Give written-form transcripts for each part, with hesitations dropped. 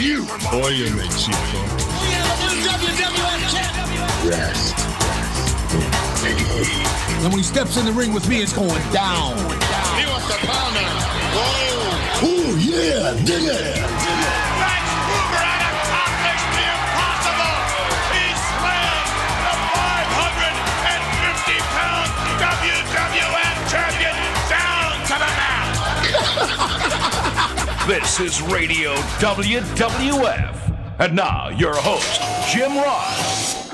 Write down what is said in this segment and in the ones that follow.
you. Óyeme, chico. We have a new WWF champion. Rest in peace. And when he steps in the ring with me, it's going down. He wants to pound him. Whoa. Oh, yeah, dig it. Max Luger had accomplished the impossible. He slammed the 550-pound WWF champion down to the mat. This is Radio WWF. And now, your host, Jim Ross.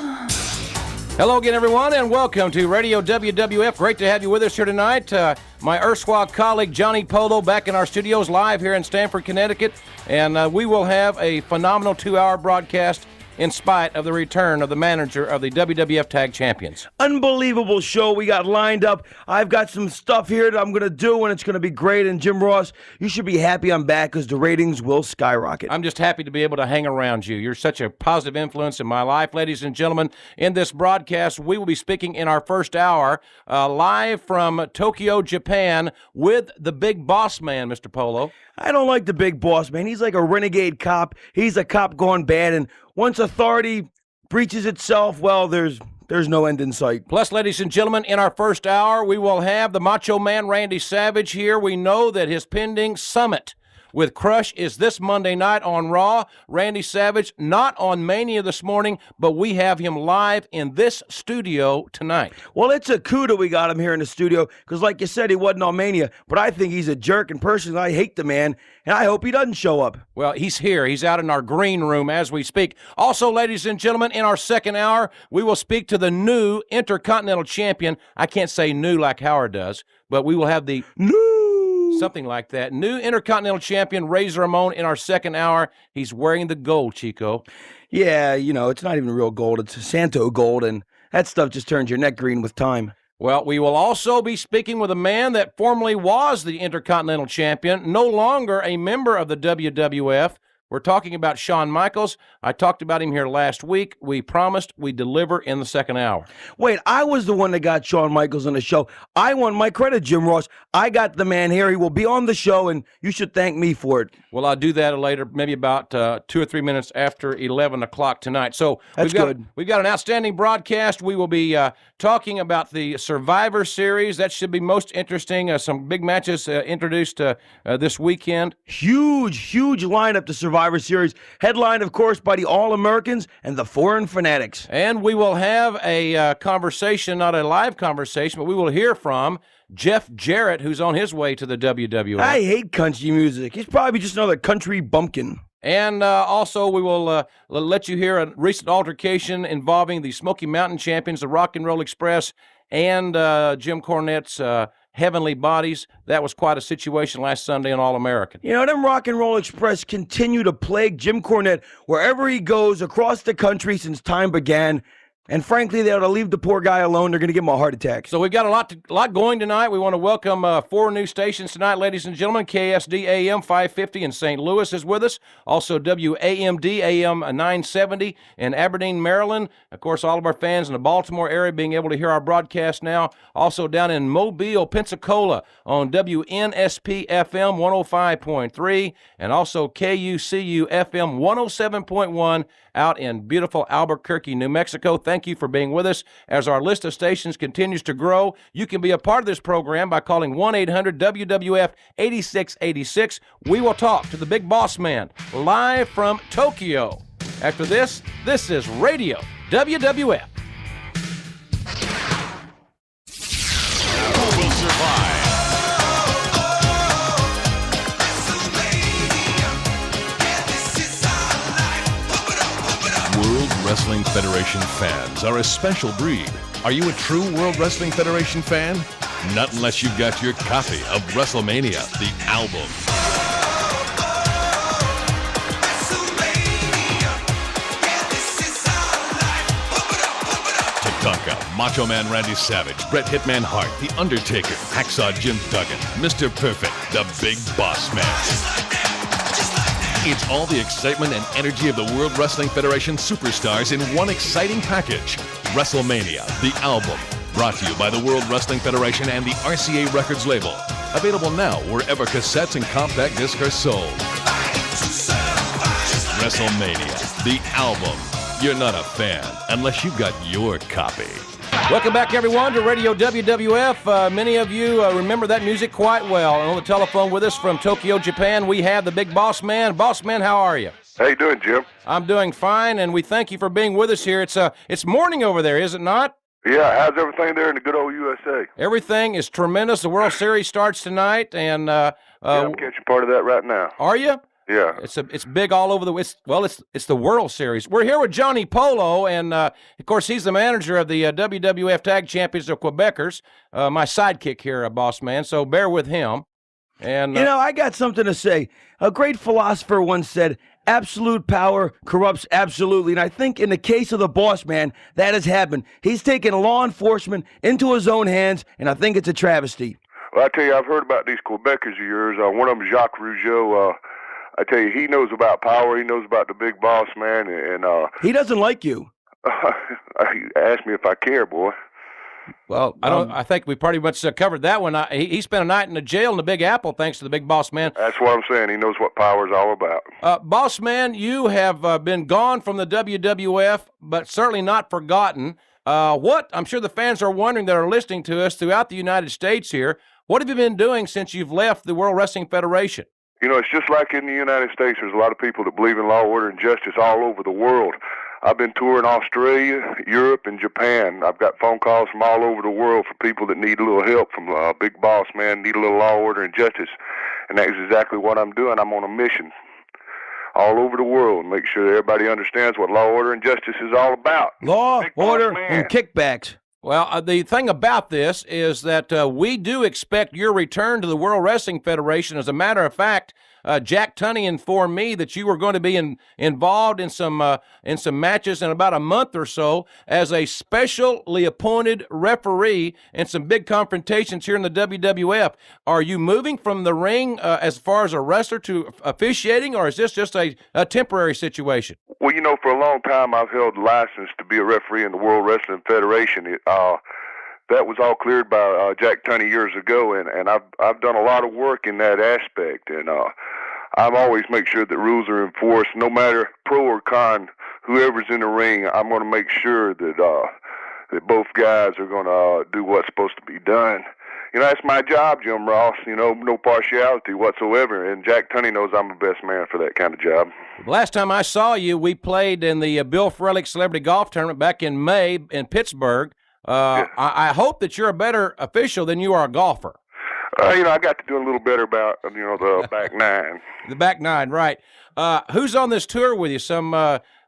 Hello again, everyone, and welcome to Radio WWF. Great to have you with us here tonight. My erstwhile colleague, Johnny Polo, back in our studios live here in Stamford, Connecticut. And we will have a phenomenal 2-hour broadcast in spite of the return of the manager of the WWF Tag Champions. Unbelievable show we got lined up. I've got some stuff here that I'm going to do, and it's going to be great. And Jim Ross, you should be happy I'm back because the ratings will skyrocket. I'm just happy to be able to hang around you. You're such a positive influence in my life. Ladies and gentlemen, in this broadcast, we will be speaking in our first hour live from Tokyo, Japan, with the big boss man, Mr. Polo. I don't like the big boss, man. He's like a renegade cop. He's a cop gone bad, and once authority breaches itself, well, there's no end in sight. Plus, ladies and gentlemen, in our first hour, we will have the Macho Man Randy Savage here. We know that his pending summit with Crush is this Monday night on Raw. Randy Savage not on Mania this morning, but we have him live in this studio tonight. Well, it's a coup that we got him here in the studio because, like you said, he wasn't on Mania, but I think he's a jerk, and personally, I hate the man, and I hope he doesn't show up. Well, he's here. He's out in our green room as we speak. Also, ladies and gentlemen, in our second hour, we will speak to the new Intercontinental Champion. I can't say new like Howard does, but we will have the something like that. New Intercontinental Champion, Razor Ramon, in our second hour. He's wearing the gold, Chico. Yeah, you know, it's not even real gold. It's Santo gold, and that stuff just turns your neck green with time. Well, we will also be speaking with a man that formerly was the Intercontinental Champion, no longer a member of the WWF. We're talking about Shawn Michaels. I talked about him here last week. We promised we'd deliver in the second hour. Wait, I was the one that got Shawn Michaels on the show. I want my credit, Jim Ross. I got the man here. He will be on the show, and you should thank me for it. Well, I'll do that later, maybe about 2 or 3 minutes after 11 o'clock tonight. So That's good. We've got an outstanding broadcast. We will be talking about the Survivor Series. That should be most interesting. Some big matches introduced this weekend. Huge lineup to Survivor Series. Headlined, of course, by the All-Americans and the Foreign Fanatics. And we will have a conversation, not a live conversation, but we will hear from Jeff Jarrett, who's on his way to the WWF. I hate country music. He's probably just another country bumpkin. And also, we will let you hear a recent altercation involving the Smoky Mountain champions, the Rock and Roll Express, and Jim Cornette's Heavenly Bodies. That was quite a situation last Sunday on All-American. You know, them Rock and Roll Express continue to plague Jim Cornette wherever he goes across the country since time began. And frankly, they ought to leave the poor guy alone. They're going to give him a heart attack. So we've got a lot going tonight. We want to welcome 4 new stations tonight, ladies and gentlemen. KSD AM 550 in St. Louis is with us. Also WAMD AM 970 in Aberdeen, Maryland. Of course, all of our fans in the Baltimore area being able to hear our broadcast now. Also down in Mobile, Pensacola on WNSP FM 105.3 and also KUCU FM 107.1 out in beautiful Albuquerque, New Mexico. Thank you for being with us. As our list of stations continues to grow, you can be a part of this program by calling 1-800-WWF-8686. We will talk to the big boss man live from Tokyo. After this is Radio WWF. Who will survive? World Wrestling Federation fans are a special breed. Are you a true World Wrestling Federation fan? Not unless you've got your copy of WrestleMania, the album. Tatanka, Macho Man Randy Savage, Bret Hitman Hart, The Undertaker, Hacksaw Jim Duggan, Mr. Perfect, the Big Boss Man. It's all the excitement and energy of the World Wrestling Federation superstars in one exciting package. WrestleMania, the album. Brought to you by the World Wrestling Federation and the RCA Records label. Available now wherever cassettes and compact discs are sold. WrestleMania, the album. You're not a fan unless you got your copy. Welcome back, everyone, to Radio WWF. Many of you remember that music quite well. And on the telephone with us from Tokyo, Japan, we have the Big Boss Man. Boss Man, how are you? How you doing, Jim? I'm doing fine, and we thank you for being with us here. It's morning over there, is it not? Yeah, how's everything there in the good old USA? Everything is tremendous. The World Series starts tonight, and Yeah, I'm catching part of that right now. are you? Yeah. It's big all over it's the World Series. We're here with Johnny Polo, and of course he's the manager of the WWF Tag Champions of Quebecers. My sidekick here, Boss Man. So bear with him. And I got something to say. A great philosopher once said, "Absolute power corrupts absolutely." And I think in the case of the Boss Man, that has happened. He's taken law enforcement into his own hands, and I think it's a travesty. Well, I tell you, I've heard about these Quebecers of yours. One of them, Jacques Rougeau. I tell you, he knows about power. He knows about the Big Boss Man, and He doesn't like you. he asked me if I care, boy. well, I think we pretty much covered that one. He spent a night in the jail in the Big Apple, thanks to the Big Boss Man. That's what I'm saying. He knows what power is all about. Boss Man, you have been gone from the WWF, but certainly not forgotten. I'm sure the fans are wondering that are listening to us throughout the United States here. What have you been doing since you've left the World Wrestling Federation? You know, it's just like in the United States. There's a lot of people that believe in law, order, and justice all over the world. I've been touring Australia, Europe, and Japan. I've got phone calls from all over the world for people that need a little help from Big Boss Man, need a little law, order, and justice. And that's exactly what I'm doing. I'm on a mission all over the world, make sure that everybody understands what law, order, and justice is all about. Law, Big Boss order, Man. and kickbacks. Well, the thing about this is that we do expect your return to the World Wrestling Federation. As a matter of fact, Jack Tunney informed me that you were going to be involved in some matches in about a month or so as a specially appointed referee in some big confrontations here in the WWF. Are you moving from the ring as far as a wrestler to officiating, or is this just a temporary situation? Well, you know, for a long time I've held the license to be a referee in the World Wrestling Federation. That was all cleared by Jack Tunney years ago, and I've done a lot of work in that aspect, and I've always make sure that rules are enforced, no matter pro or con. Whoever's in the ring, I'm going to make sure that both guys are going to do what's supposed to be done. You know, that's my job, Jim Ross. You know, no partiality whatsoever, and Jack Tunney knows I'm the best man for that kind of job. Last time I saw you, we played in the Bill Frelick Celebrity Golf Tournament back in May in Pittsburgh. I hope that you're a better official than you are a golfer. You know, I got to do a little better about, the back nine. The back nine, right. Who's on this tour with you? Some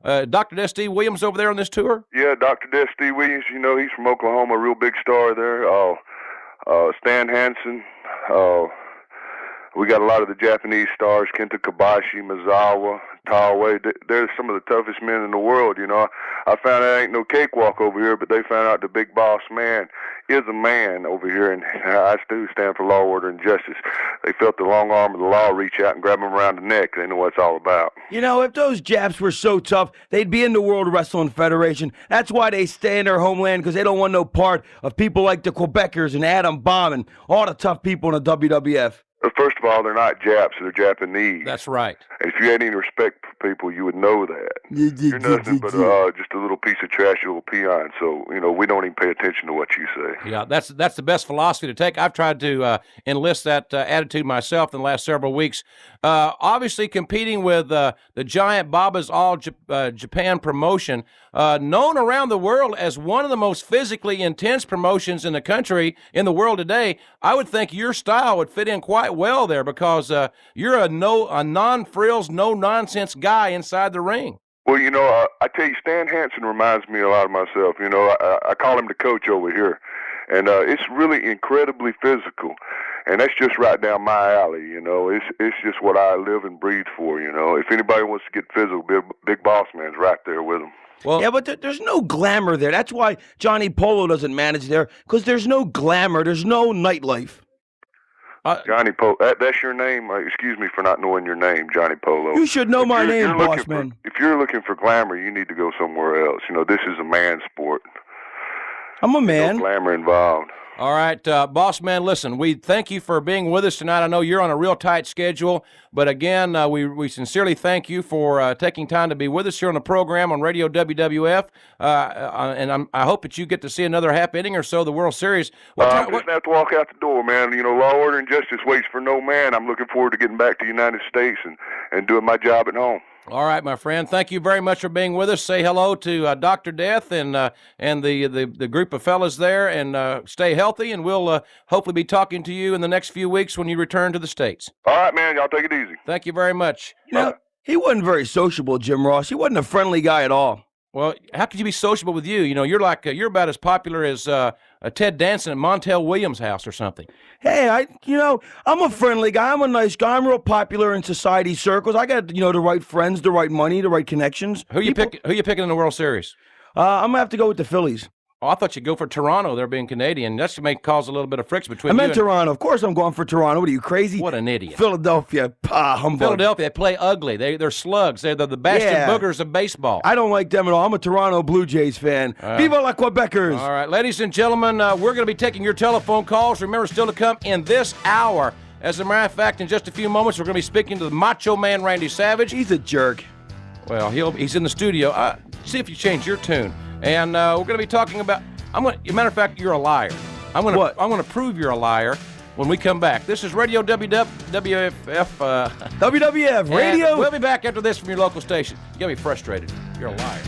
Dr. Des Williams over there on this tour? Yeah, Dr. Des Williams, you know, he's from Oklahoma, a real big star there. Stan Hansen. We got a lot of the Japanese stars, Kenta Kobashi, Mizawa, Taue. They're some of the toughest men in the world, you know. I found out ain't no cakewalk over here, but they found out the Big Boss Man is a man over here, and I do stand for law, order, and justice. They felt the long arm of the law reach out and grab them around the neck. They know what it's all about. You know, if those Japs were so tough, they'd be in the World Wrestling Federation. That's why they stay in their homeland, because they don't want no part of people like the Quebecers and Adam Bomb and all the tough people in the WWF. First of all, they're not Japs, they're Japanese. That's right. And if you had any respect for people, you would know that. You're nothing but just a little piece of trash, a little peon. So, you know, we don't even pay attention to what you say. Yeah, that's the best philosophy to take. I've tried to enlist that attitude myself in the last several weeks. Obviously, competing with the giant Baba's All Japan promotion, known around the world as one of the most physically intense promotions in the country, in the world today, I would think your style would fit in quite well there, because you're a non-frills, no-nonsense guy inside the ring. Well, you know, I tell you, Stan Hansen reminds me a lot of myself. You know, I call him the coach over here, and it's really incredibly physical, and that's just right down my alley. You know, it's just what I live and breathe for. You know, if anybody wants to get physical, Big Boss Man's right there with them. Well, yeah, but there's no glamour there. That's why Johnny Polo doesn't manage there, because there's no glamour. There's no nightlife. Johnny Polo, that's your name? Excuse me for not knowing your name, Johnny Polo. You should know my name, boss man. If you're looking for glamour, you need to go somewhere else. You know, this is a man sport. I'm a man. No glamour involved. All right, boss man, listen, we thank you for being with us tonight. I know you're on a real tight schedule, but again, we sincerely thank you for taking time to be with us here on the program on Radio WWF, and I hope that you get to see another half inning or so of the World Series. I'm just going to have to walk out the door, man. You know, law, order, and justice waits for no man. I'm looking forward to getting back to the United States and doing my job at home. All right, my friend. Thank you very much for being with us. Say hello to Dr. Death and the group of fellas there, and stay healthy. And we'll hopefully be talking to you in the next few weeks when you return to the States. All right, man. Y'all take it easy. Thank you very much. You know, he wasn't very sociable, Jim Ross. He wasn't a friendly guy at all. Well, how could you be sociable with you? You know, you're about as popular as Ted Danson at Montel Williams' house or something. Hey, I'm a friendly guy. I'm a nice guy. I'm real popular in society circles. I got, the right friends, the right money, the right connections. Who you picking in the World Series? I'm going to have to go with the Phillies. Oh, I thought you'd go for Toronto, they're being Canadian. That's to cause a little bit of friction between I you meant Toronto. Of course I'm going for Toronto. What are you, crazy? What an idiot. Philadelphia, humbug. Philadelphia, they play ugly. They're slugs. They're the bastion boogers of baseball. I don't like them at all. I'm a Toronto Blue Jays fan. Viva la Quebecers. All right, ladies and gentlemen, we're going to be taking your telephone calls. Remember, still to come in this hour. As a matter of fact, in just a few moments, we're going to be speaking to the Macho Man Randy Savage. He's a jerk. Well, he's in the studio. See if you change your tune. And we're going to be talking about... As a matter of fact, you're a liar. I'm going to prove you're a liar when we come back. This is Radio WWF. WWF Radio. We'll be back after this from your local station. You got me frustrated. You're a liar.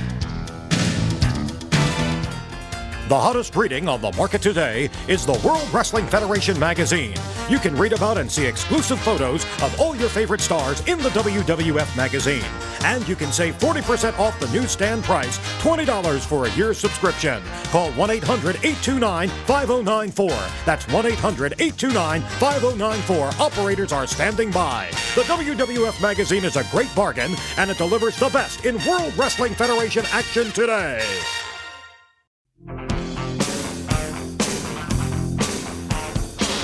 The hottest reading on the market today is the World Wrestling Federation magazine. You can read about and see exclusive photos of all your favorite stars in the WWF magazine. And you can save 40% off the newsstand price, $20 for a year's subscription. Call 1-800-829-5094. That's 1-800-829-5094. Operators are standing by. The WWF magazine is a great bargain, and it delivers the best in World Wrestling Federation action today.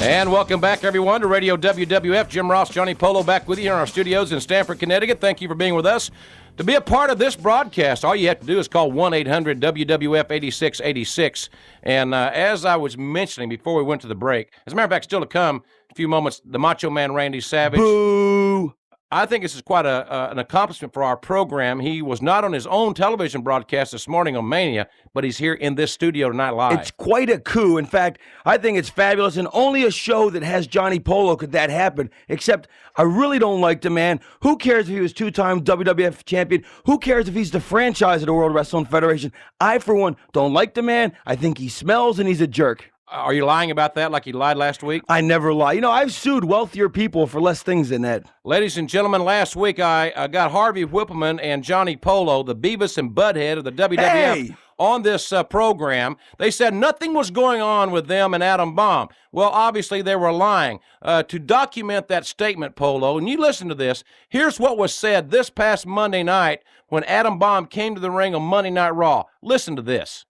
And welcome back, everyone, to Radio WWF. Jim Ross, Johnny Polo back with you here in our studios in Stamford, Connecticut. Thank you for being with us. To be a part of this broadcast, all you have to do is call 1-800-WWF-8686. And as I was mentioning before we went to the break, as a matter of fact, still to come, in a few moments, the Macho Man Randy Savage. Boo! I think this is quite an accomplishment for our program. He was not on his own television broadcast this morning on Mania, but he's here in this studio tonight live. It's quite a coup. In fact, I think it's fabulous, and only a show that has Johnny Polo could that happen, except I really don't like the man. Who cares if he was two-time WWF champion? Who cares if he's the franchise of the World Wrestling Federation? I, for one, don't like the man. I think he smells, and he's a jerk. Are you lying about that like you lied last week? I never lie. I've sued wealthier people for less things than that. Ladies and gentlemen, last week I got Harvey Whippleman and Johnny Polo, the Beavis and Butthead of the WWF, on this program. They said nothing was going on with them and Adam Bomb. Well, obviously they were lying. To document that statement, Polo, and you listen to this, here's what was said this past Monday night when Adam Bomb came to the ring on Monday Night Raw. Listen to this.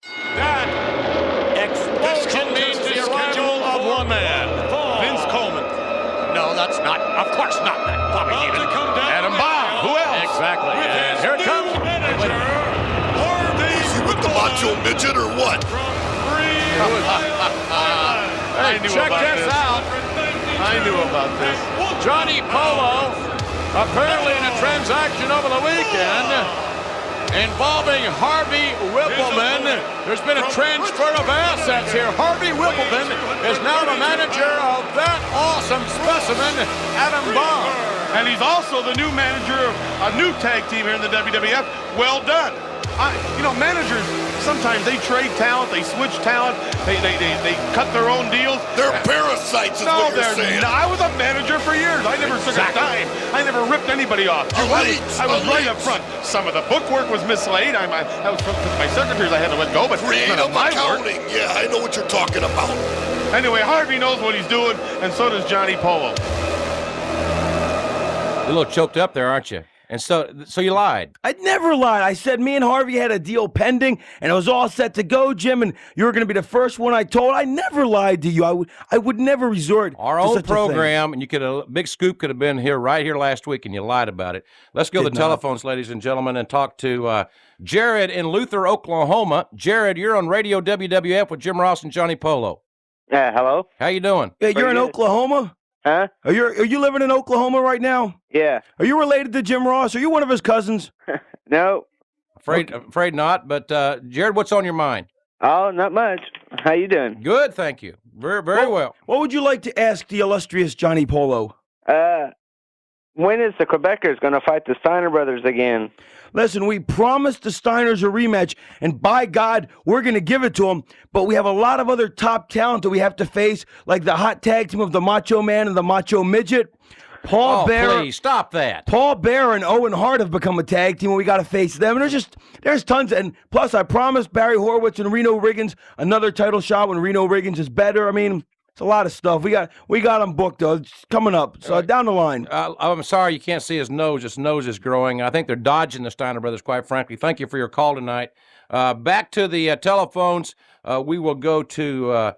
That's not. Of course not. Bobby Heenan. Adam Bomb. Who else? Exactly. And here it comes. Is he with the Macho Midget or what? Hey, check this out. I knew about this. Johnny Polo, apparently in a transaction over the weekend involving Harvey Whippleman. There's been a transfer of assets here. Harvey Whippleman is now the manager of that awesome specimen, Adam Bomb. And he's also the new manager of a new tag team here in the WWF. Well done. Managers, sometimes they trade talent, they switch talent, they cut their own deals. They're parasites is what you're saying. No, I was a manager for years. I never took a dime. I never ripped anybody off. I was right up front. Some of the bookwork was mislaid. I was with my secretaries I had to let go, but creative none of my accounting. work. Yeah, I know what you're talking about. Anyway, Harvey knows what he's doing, and so does Johnny Polo. You're a little choked up there, aren't you? And so you lied. I never lied. I said me and Harvey had a deal pending, and it was all set to go, Jim, and you were going to be the first one I told. I never lied to you. I would never resort our to own such program, and Big Scoop could have been here right here last week, and you lied about it. Let's go to the telephones, ladies and gentlemen, and talk to Jarrett in Luther, Oklahoma. Jarrett, you're on Radio WWF with Jim Ross and Johnny Polo. Hello? How you doing? Yeah, you're in Oklahoma? Huh? Are you living in Oklahoma right now? Yeah. Are you related to Jim Ross? Are you one of his cousins? No. Afraid not, but Jared, what's on your mind? Oh, not much. How you doing? Good, thank you. Very well. What would you like to ask the illustrious Johnny Polo? When is the Quebecers going to fight the Steiner brothers again? Listen, we promised the Steiners a rematch, and by God, we're going to give it to them, but we have a lot of other top talent that we have to face, like the hot tag team of the Macho Man and the Macho Midget. Paul Bear. Please, stop that. Paul Bear and Owen Hart have become a tag team, and we got to face them. And there's tons. And plus, I promised Barry Horowitz and Reno Riggins another title shot when Reno Riggins is better. I mean, it's a lot of stuff. We got them booked, though. It's coming up. So down the line. I'm sorry you can't see his nose. His nose is growing. I think they're dodging the Steiner brothers, quite frankly. Thank you for your call tonight. Back to the telephones. We will go to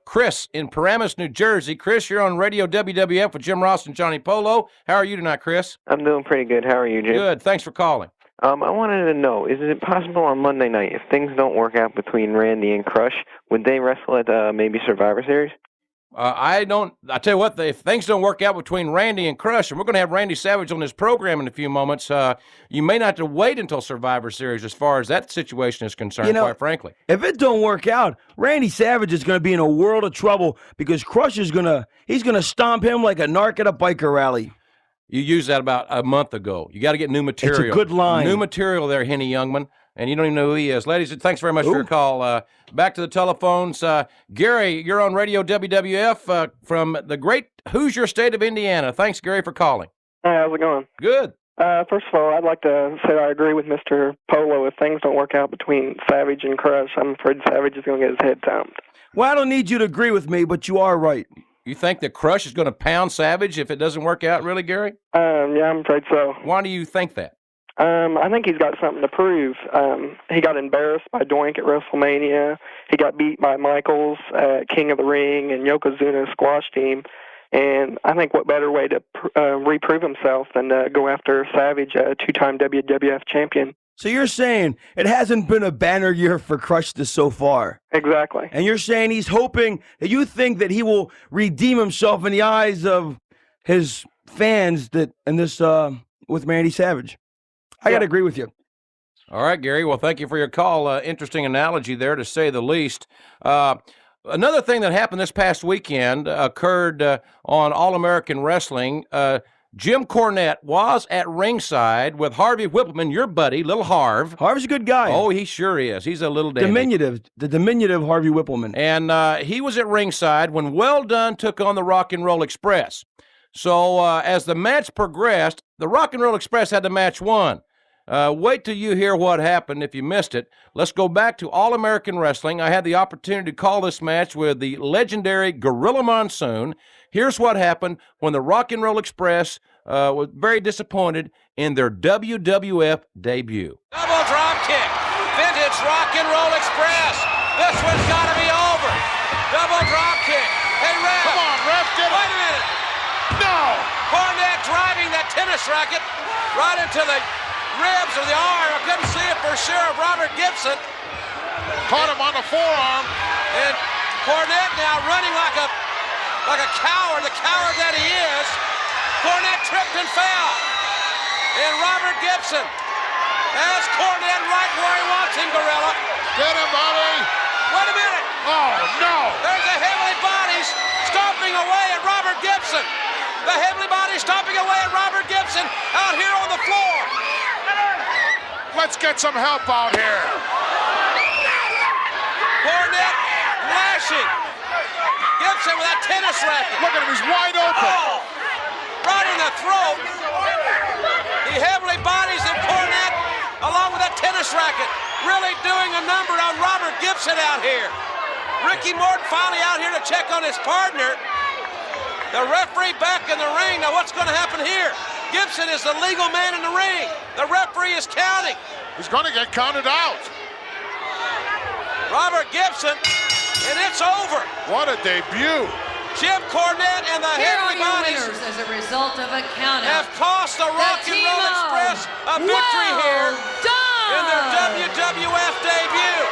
Chris in Paramus, New Jersey. Chris, you're on Radio WWF with Jim Ross and Johnny Polo. How are you tonight, Chris? I'm doing pretty good. How are you, Jim? Good. Thanks for calling. I wanted to know, is it possible on Monday night, if things don't work out between Randy and Crush, would they wrestle at maybe Survivor Series? I tell you what, if things don't work out between Randy and Crush, and we're going to have Randy Savage on this program in a few moments, you may not have to wait until Survivor Series as far as that situation is concerned, quite frankly. If it don't work out, Randy Savage is going to be in a world of trouble because Crush is he's going to stomp him like a narc at a biker rally. You used that about a month ago. You got to get new material. It's a good line. New material there, Henny Youngman. And you don't even know who he is. Ladies, thanks very much for your call. Back to the telephones. Gary, you're on Radio WWF from the great Hoosier state of Indiana. Thanks, Gary, for calling. Hi, how's it going? Good. First of all, I'd like to say I agree with Mr. Polo. If things don't work out between Savage and Crush, I'm afraid Savage is going to get his head thumped. Well, I don't need you to agree with me, but you are right. You think that Crush is going to pound Savage if it doesn't work out, really, Gary? Yeah, I'm afraid so. Why do you think that? I think he's got something to prove. He got embarrassed by Doink at WrestleMania. He got beat by Michaels at King of the Ring and Yokozuna's squash team. And I think what better way to reprove himself than to go after Savage, a two-time WWF champion. So you're saying it hasn't been a banner year for Crush so far. Exactly. And you're saying he's hoping that you think that he will redeem himself in the eyes of his fans with Randy Savage. I got to agree with you. All right, Gary. Well, thank you for your call. Interesting analogy there, to say the least. Another thing that happened this past weekend occurred on All-American Wrestling. Jim Cornette was at ringside with Harvey Whippleman, your buddy, Little Harv. Harv's a good guy. Oh, he sure is. He's a little dandy. The diminutive Harvey Whippleman. And he was at ringside when Well Done took on the Rock and Roll Express. So as the match progressed, the Rock and Roll Express had the match won. Wait till you hear what happened if you missed it. Let's go back to All-American Wrestling. I had the opportunity to call this match with the legendary Gorilla Monsoon. Here's what happened when the Rock and Roll Express was very disappointed in their WWF debut. Double drop kick. Vintage Rock and Roll Express. This one's got to be over. Double drop kick. Hey, ref. Come on, ref, get it. Wait a minute. No! Cornette driving that tennis racket right into the ribs or the arm. I couldn't see it for sure of Robert Gibson. Caught him on the forearm. And Cornette now running like a coward, the coward that he is. Cornette tripped and fell. And Robert Gibson has Cornette right where he wants him, Gorilla. Get him, Bobby. Wait a minute. Oh, no. There's the Heavenly Bodies stomping away at Robert Gibson. The Heavenly Bodies stomping away at Robert Gibson out here on the floor. Let's get some help out here. Cornette lashing. Gibson with that tennis racket. Look at him, he's wide open. Oh, right in the throat. The Heavenly Bodies and Cornette, along with that tennis racket, really doing a number on Robert Gibson out here. Ricky Morton finally out here to check on his partner. The referee back in the ring. Now what's going to happen here? Gibson is the legal man in the ring. The referee is counting. He's going to get counted out. Robert Gibson, and it's over. What a debut. Jim Cornette and the Here Heavenly are your Bodies winners as a result of a countout. have cost the Rock and Roll Express a victory here in their WWF debut.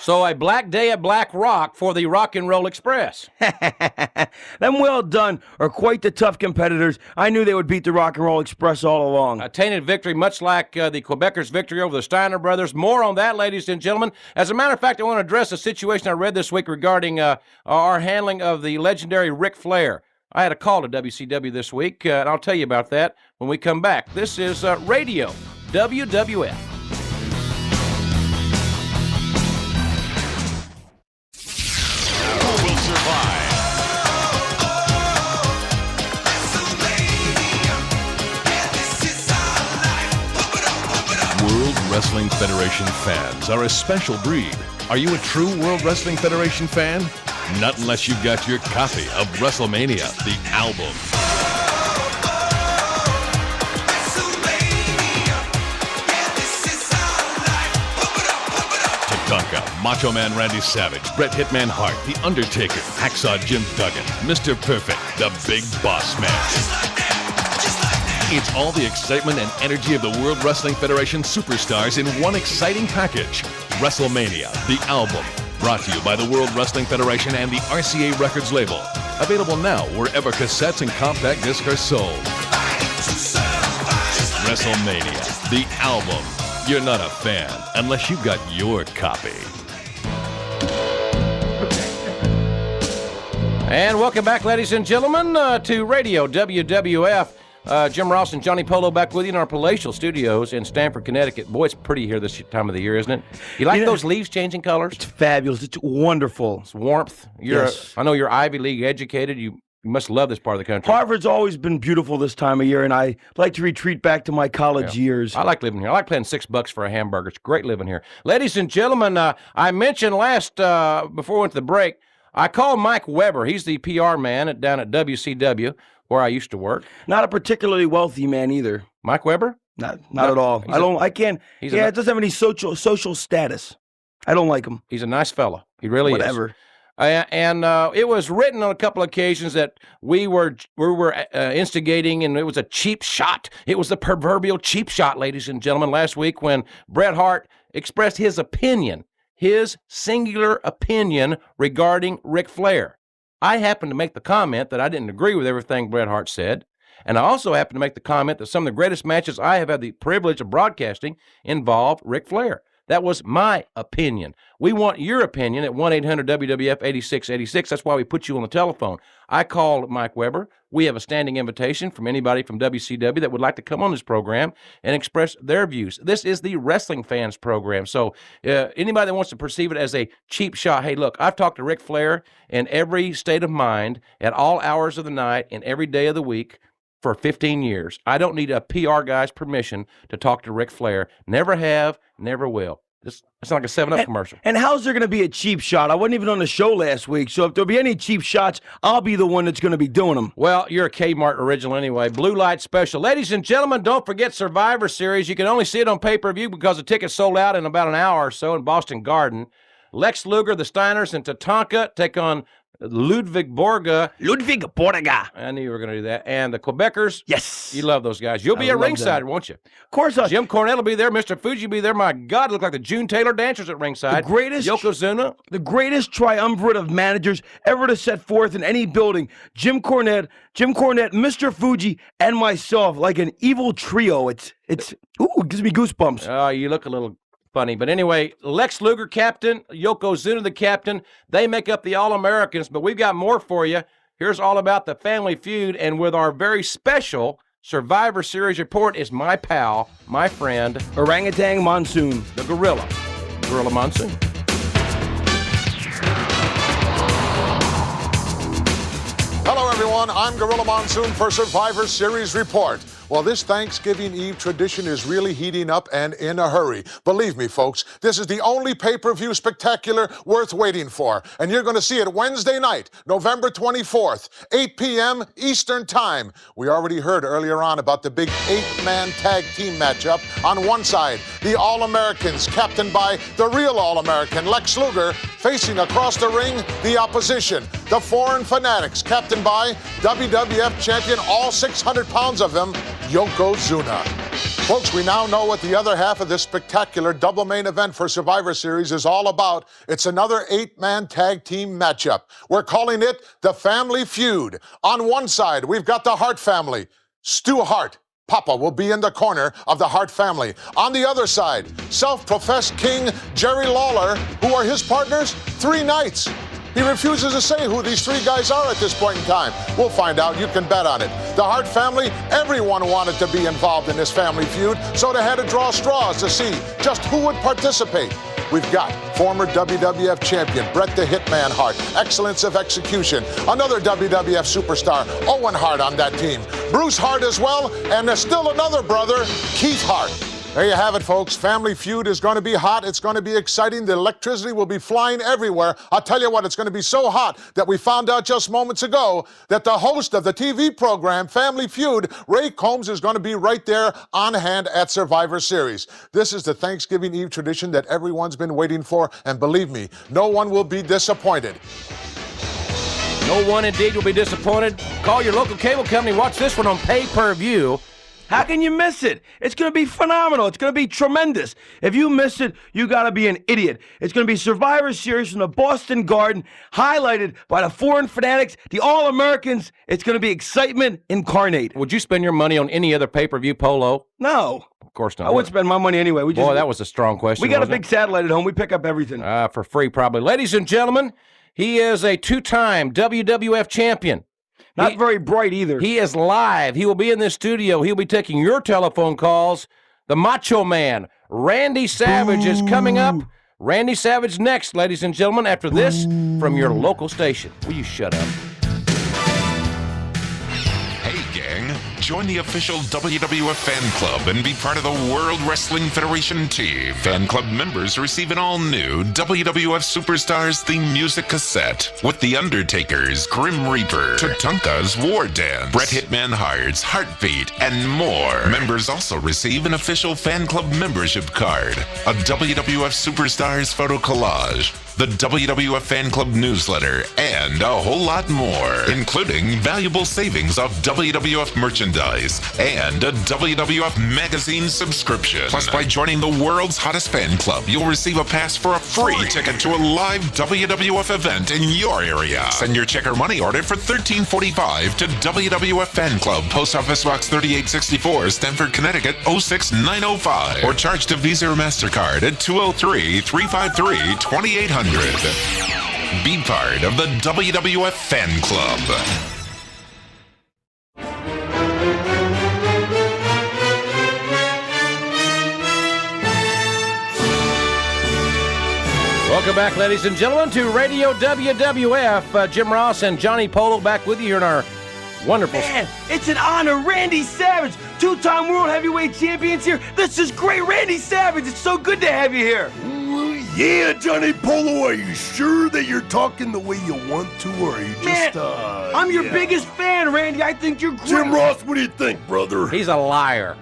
So a black day at Black Rock for the Rock and Roll Express. Them Well Done are quite the tough competitors. I knew they would beat the Rock and Roll Express all along. A tainted victory, much like the Quebecers' victory over the Steiner brothers. More on that, ladies and gentlemen. As a matter of fact, I want to address a situation I read this week regarding our handling of the legendary Ric Flair. I had a call to WCW this week, and I'll tell you about that when we come back. This is Radio WWF. Will survive. World Wrestling Federation fans are a special breed. Are you a true World Wrestling Federation fan? Not unless you've got your copy of WrestleMania, the album. Tatanka, Macho Man Randy Savage, Bret Hitman Hart, The Undertaker, Hacksaw Jim Duggan, Mr. Perfect, the Big Boss Man. It's all the excitement and energy of the World Wrestling Federation superstars in one exciting package. WrestleMania, the album. Brought to you by the World Wrestling Federation and the RCA Records label. Available now wherever cassettes and compact discs are sold. WrestleMania, the album. You're not a fan unless you've got your copy. And welcome back, ladies and gentlemen, to Radio WWF. Jim Ross and Johnny Polo back with you in our palatial studios in Stamford, Connecticut. Boy, it's pretty here this time of the year, isn't it? You like those leaves changing colors? It's fabulous. It's wonderful. It's warmth. Yes. I know you're Ivy League educated. You must love this part of the country. Harvard's always been beautiful this time of year, and I like to retreat back to my college years. I like living here. I like paying $6 for a hamburger. It's great living here. Ladies and gentlemen, I mentioned before we went to the break, I called Mike Weber. He's the PR man down at WCW, where I used to work. Not a particularly wealthy man either. Mike Weber? Not at all. I can't. It doesn't have any social status. I don't like him. He's a nice fella. He really Whatever. is. And it was written on a couple occasions that we were instigating, and it was a cheap shot. It was the proverbial cheap shot, ladies and gentlemen, last week when Bret Hart expressed his opinion, his singular opinion regarding Ric Flair. I happened to make the comment that I didn't agree with everything Bret Hart said, and I also happened to make the comment that some of the greatest matches I have had the privilege of broadcasting involved Ric Flair. That was my opinion. We want your opinion at 1-800-WWF-8686. That's why we put you on the telephone. I called Mike Weber. We have a standing invitation from anybody from WCW that would like to come on this program and express their views. This is the Wrestling Fans program. So anybody that wants to perceive it as a cheap shot, hey, look, I've talked to Ric Flair in every state of mind, at all hours of the night, and every day of the week for 15 years. I don't need a PR guy's permission to talk to Ric Flair. Never have, never will. It's like a 7-Up commercial. And how's there going to be a cheap shot? I wasn't even on the show last week, so if there'll be any cheap shots, I'll be the one that's going to be doing them. Well, you're a Kmart original anyway. Blue Light Special. Ladies and gentlemen, don't forget Survivor Series. You can only see it on pay-per-view because the tickets sold out in about an hour or so in Boston Garden. Lex Luger, the Steiners, and Tatanka take on Ludwig Borga. I knew you were going to do that. And the Quebecers. Yes. You love those guys. You'll be a ringside, won't you? Of course. Jim Cornette will be there. Mr. Fuji will be there. My God, look like the June Taylor dancers at ringside. Yokozuna. The greatest triumvirate of managers ever to set forth in any building. Jim Cornette, Mr. Fuji, and myself, like an evil trio. It gives me goosebumps. Oh, you look a little funny. But anyway, Lex Luger, captain, Yokozuna, the captain. They make up the All-Americans, but we've got more for you. Here's all about the Family Feud, and with our very special Survivor Series report is my pal, my friend, Orangutan Monsoon, the Gorilla Monsoon. Hello, everyone. I'm Gorilla Monsoon for Survivor Series Report. Well, this Thanksgiving Eve tradition is really heating up and in a hurry. Believe me, folks, this is the only pay-per-view spectacular worth waiting for. And you're going to see it Wednesday night, November 24th, 8 p.m. Eastern Time. We already heard earlier on about the big 8-man tag team matchup. On one side, the All-Americans, captained by the real All-American, Lex Luger, facing across the ring the opposition, the Foreign Fanatics, captained by WWF champion, all 600 pounds of him, Yokozuna. Folks, we now know what the other half of this spectacular double main event for Survivor Series is all about. It's another 8-man tag team matchup. We're calling it the Family Feud. On one side, we've got the Hart family. Stu Hart, Papa, will be in the corner of the Hart family. On the other side, self-professed King Jerry Lawler, who are his partners, 3 Knights. He refuses to say who these 3 guys are at this point in time. We'll find out. You can bet on it. The Hart family, everyone wanted to be involved in this family feud, so they had to draw straws to see just who would participate. We've got former WWF champion Bret the Hitman Hart, excellence of execution, another WWF superstar, Owen Hart on that team, Bruce Hart as well, and there's still another brother, Keith Hart. There you have it, folks. Family Feud is going to be hot. It's going to be exciting. The electricity will be flying everywhere. I'll tell you what, it's going to be so hot that we found out just moments ago that the host of the TV program, Family Feud, Ray Combs, is going to be right there on hand at Survivor Series. This is the Thanksgiving Eve tradition that everyone's been waiting for, and believe me, no one will be disappointed. No one indeed will be disappointed. Call your local cable company. Watch this one on pay-per-view. How can you miss it? It's going to be phenomenal. It's going to be tremendous. If you miss it, you got to be an idiot. It's going to be Survivor Series from the Boston Garden, highlighted by the foreign fanatics, the All-Americans. It's going to be excitement incarnate. Would you spend your money on any other pay-per-view, Polo? No. Of course not. I would spend my money anyway. Boy, that was a strong question. We got a big satellite at home. We pick up everything. For free, probably. Ladies and gentlemen, he is a 2-time WWF champion. Not very bright either. He is live. He will be in this studio. He'll be taking your telephone calls. The Macho Man, Randy Savage, is coming up. Randy Savage next, ladies and gentlemen, after this from your local station. Will you shut up? Hey, gang. Join the official WWF fan club and be part of the World Wrestling Federation team. Fan club members receive an all-new WWF Superstars theme music cassette with The Undertaker's Grim Reaper, Tatanka's War Dance, Bret Hitman Hart's Heartbeat, and more. Members also receive an official fan club membership card, a WWF Superstars photo collage, the WWF Fan Club newsletter, and a whole lot more, including valuable savings off WWF merchandise and a WWF magazine subscription. Plus, by joining the world's hottest fan club, you'll receive a pass for a free ticket to a live WWF event in your area. Send your check or money order for $13.45 to WWF Fan Club, Post Office Box 3864, Stamford, Connecticut 06905, or charge to Visa or MasterCard at 203-353-2800. Be part of the WWF Fan Club. Welcome back, ladies and gentlemen, to Radio WWF. Jim Ross and Johnny Polo back with you here in our wonderful... Man, it's an honor. Randy Savage, 2-time World Heavyweight Champions here. This is great. Randy Savage, it's so good to have you here. Yeah, Johnny Polo, are you sure that you're talking the way you want to, or are you just, I'm your biggest fan, Randy. I think you're great. Jim Ross, what do you think, brother? He's a liar.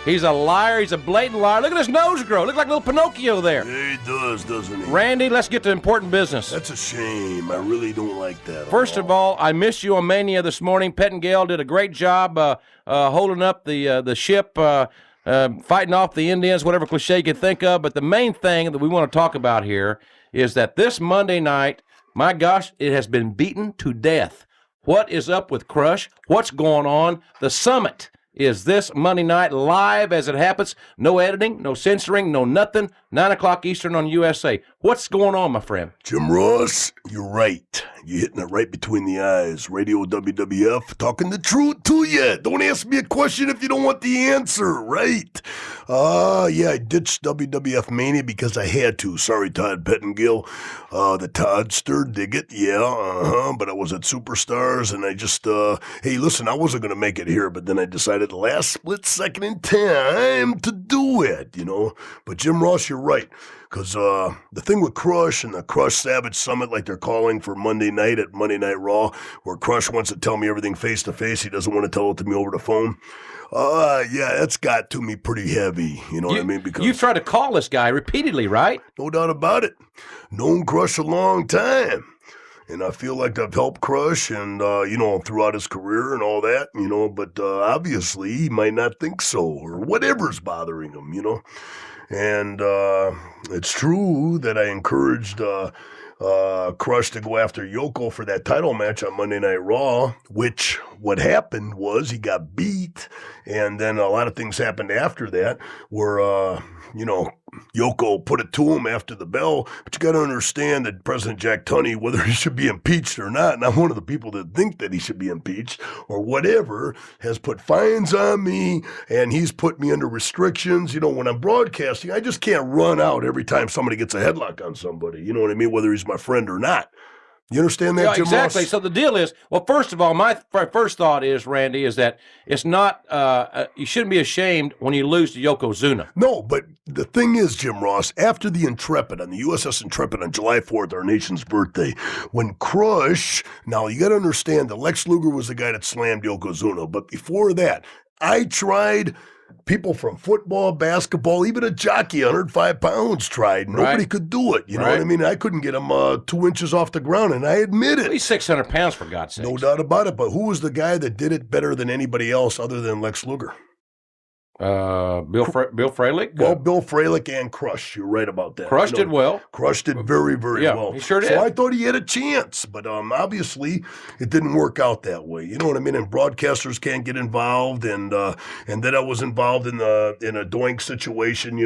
He's a liar. He's a blatant liar. Look at his nose grow. Look like little Pinocchio there. Yeah, he does, doesn't he? Randy, let's get to important business. That's a shame. I really don't like that. First of all, I missed you on Mania this morning. Pettingale did a great job holding up the ship, fighting off the Indians, whatever cliche you can think of. But the main thing that we want to talk about here is that this Monday night, my gosh, it has been beaten to death. What is up with Crush? What's going on? The Summit is this Monday night, live as it happens. No editing, no censoring, no nothing. 9 o'clock Eastern on USA. What's going on, my friend? Jim Ross, you're right. You're hitting it right between the eyes. Radio WWF, talking the truth to you. Don't ask me a question if you don't want the answer, right? Yeah, I ditched WWF Mania because I had to. Sorry, Todd Pettingill. The Toddster, dig it, yeah, but I was at Superstars, and I just, hey, listen, I wasn't going to make it here, but then I decided the last split second in time to do it, you know? But Jim Ross, you're right. Because the thing with Crush and the Crush Savage Summit, like they're calling for Monday night at Monday Night Raw, where Crush wants to tell me everything face-to-face. He doesn't want to tell it to me over the phone. Yeah, that's got to me pretty heavy. You know what I mean? Because you've tried to call this guy repeatedly, right? No doubt about it. Known Crush a long time. And I feel like I've helped Crush and, throughout his career and all that, but obviously he might not think so or whatever's bothering him, And it's true that I encouraged Crush to go after Yoko for that title match on Monday Night Raw, which what happened was he got beat, and then a lot of things happened after that where, Yoko put it to him after the bell. But you got to understand that President Jack Tunney, whether he should be impeached or not, and I'm one of the people that think that he should be impeached or whatever, has put fines on me, and he's put me under restrictions. When I'm broadcasting, I just can't run out every time somebody gets a headlock on somebody. You know what I mean? Whether he's my friend or not. You understand that, Yeah, Jim exactly. Ross? So the deal is, well, first of all, my first thought is, Randy, is that it's not, you shouldn't be ashamed when you lose to Yokozuna. No, but the thing is, Jim Ross, after the Intrepid, on the USS Intrepid on July 4th, our nation's birthday, when Crush, now you got to understand that Lex Luger was the guy that slammed Yokozuna, but before that, I tried. People from football, basketball, even a jockey, 105 pounds, tried. Nobody could do it. You know what I mean? I couldn't get him 2 inches off the ground, and I admit it. He's 600 pounds, for God's sake. No doubt about it. But who was the guy that did it better than anybody else other than Lex Luger? Bill Fralick? Well, Bill Fralick and Crush. You're right about that. Crush did well. Crush did very, very well. He sure did. So I thought he had a chance, but obviously it didn't work out that way. You know what I mean? And broadcasters can't get involved, and then I was involved in a doink situation.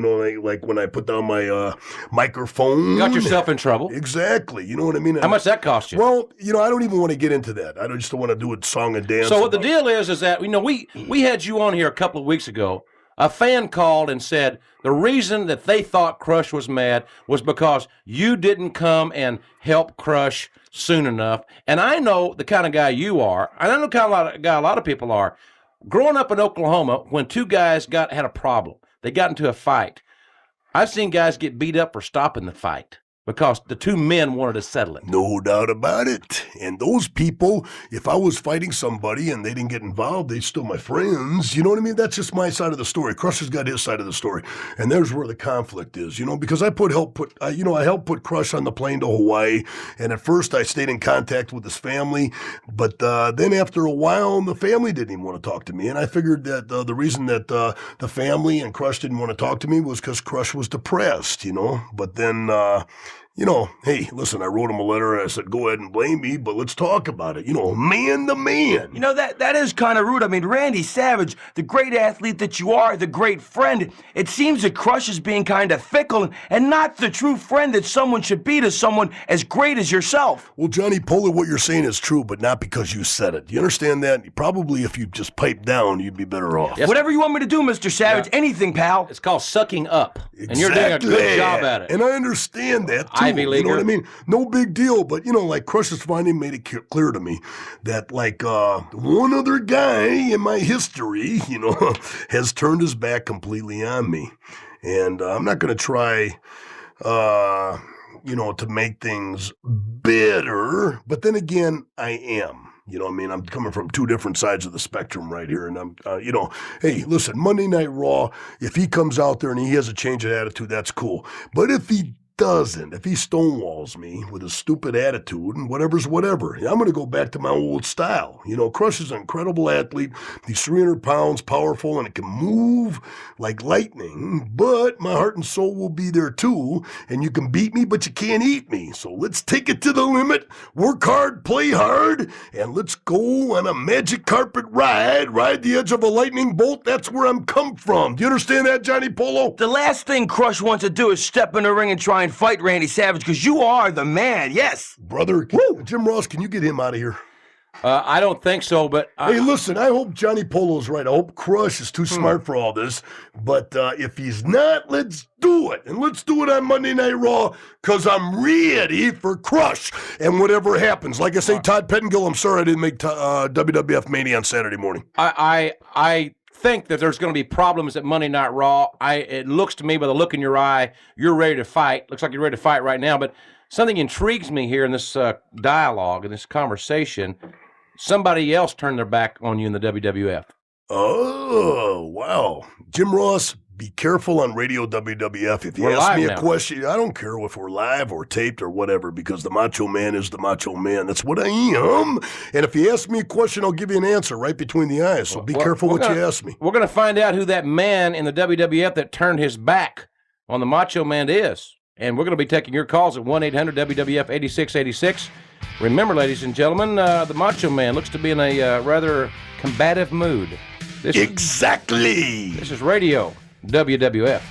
Like when I put down my microphone. Got yourself in trouble. Exactly. You know what I mean? How much that cost you? Well, I don't even want to get into that. I just don't want to do a song and dance. So what the deal is that we had you on here a couple of weeks ago. A fan called and said the reason that they thought Crush was mad was because you didn't come and help Crush soon enough. And I know the kind of guy you are, and I know the kind of guy a lot of people are. Growing up in Oklahoma, when two guys had a problem, they got into a fight. I've seen guys get beat up for stopping the fight because the two men wanted to settle it. No doubt about it. And those people, if I was fighting somebody and they didn't get involved, they're still my friends. You know what I mean? That's just my side of the story. Crush has got his side of the story. And there's where the conflict is, because I helped put Crush on the plane to Hawaii. And at first I stayed in contact with his family. But then after a while, the family didn't even want to talk to me. And I figured that the reason that the family and Crush didn't want to talk to me was because Crush was depressed, But then... hey, listen, I wrote him a letter and I said, go ahead and blame me, but let's talk about it. Man to man. That is kind of rude. I mean, Randy Savage, the great athlete that you are, the great friend, it seems that Crush is being kind of fickle and not the true friend that someone should be to someone as great as yourself. Well, Johnny Polar, what you're saying is true, but not because you said it. You understand that? Probably if you just piped down, you'd be better off. Yes. Whatever you want me to do, Mr. Savage, anything, pal. It's called sucking up. Exactly. And you're doing a good job at it. And I understand that, too. Ivy Leaguer. You know what I mean? No big deal, but, like Crush has finally made it clear to me that, one other guy in my history, has turned his back completely on me. And I'm not going to try, to make things better, but then again, I am. I'm coming from two different sides of the spectrum right here. And I'm, hey, listen, Monday Night Raw, if he comes out there and he has a change of attitude, that's cool. But if he doesn't, if he stonewalls me with his stupid attitude and whatever's whatever, I'm going to go back to my old style. Crush is an incredible athlete. He's 300 pounds, powerful, and it can move like lightning, but my heart and soul will be there too, and you can beat me, but you can't eat me. So let's take it to the limit, work hard, play hard, and let's go on a magic carpet ride the edge of a lightning bolt. That's where I'm come from. Do you understand that, Johnny Polo? The last thing Crush wants to do is step in the ring and try and fight Randy Savage, because you are the man, yes. Brother, Jim Ross, can you get him out of here? I don't think so, but... Hey, listen, I hope Johnny Polo's right. I hope Crush is too smart for all this. But if he's not, let's do it. And let's do it on Monday Night Raw, because I'm ready for Crush and whatever happens. Like I say, Todd Pettengill, I'm sorry I didn't make WWF Mania on Saturday morning. I think that there's going to be problems at Monday Night Raw. It looks to me, by the look in your eye, you're ready to fight. Looks like you're ready to fight right now. But something intrigues me here in this dialogue, in this conversation. Somebody else turned their back on you in the WWF. Oh, wow. Jim Ross, be careful on Radio WWF. If you ask me a question, I don't care if we're live or taped or whatever, because the Macho Man is the Macho Man. That's what I am. And if you ask me a question, I'll give you an answer right between the eyes. So be careful what you ask me. We're going to find out who that man in the WWF that turned his back on the Macho Man is. And we're going to be taking your calls at 1-800-WWF-8686. Remember, ladies and gentlemen, the Macho Man looks to be in a rather combative mood. This is Radio WWF.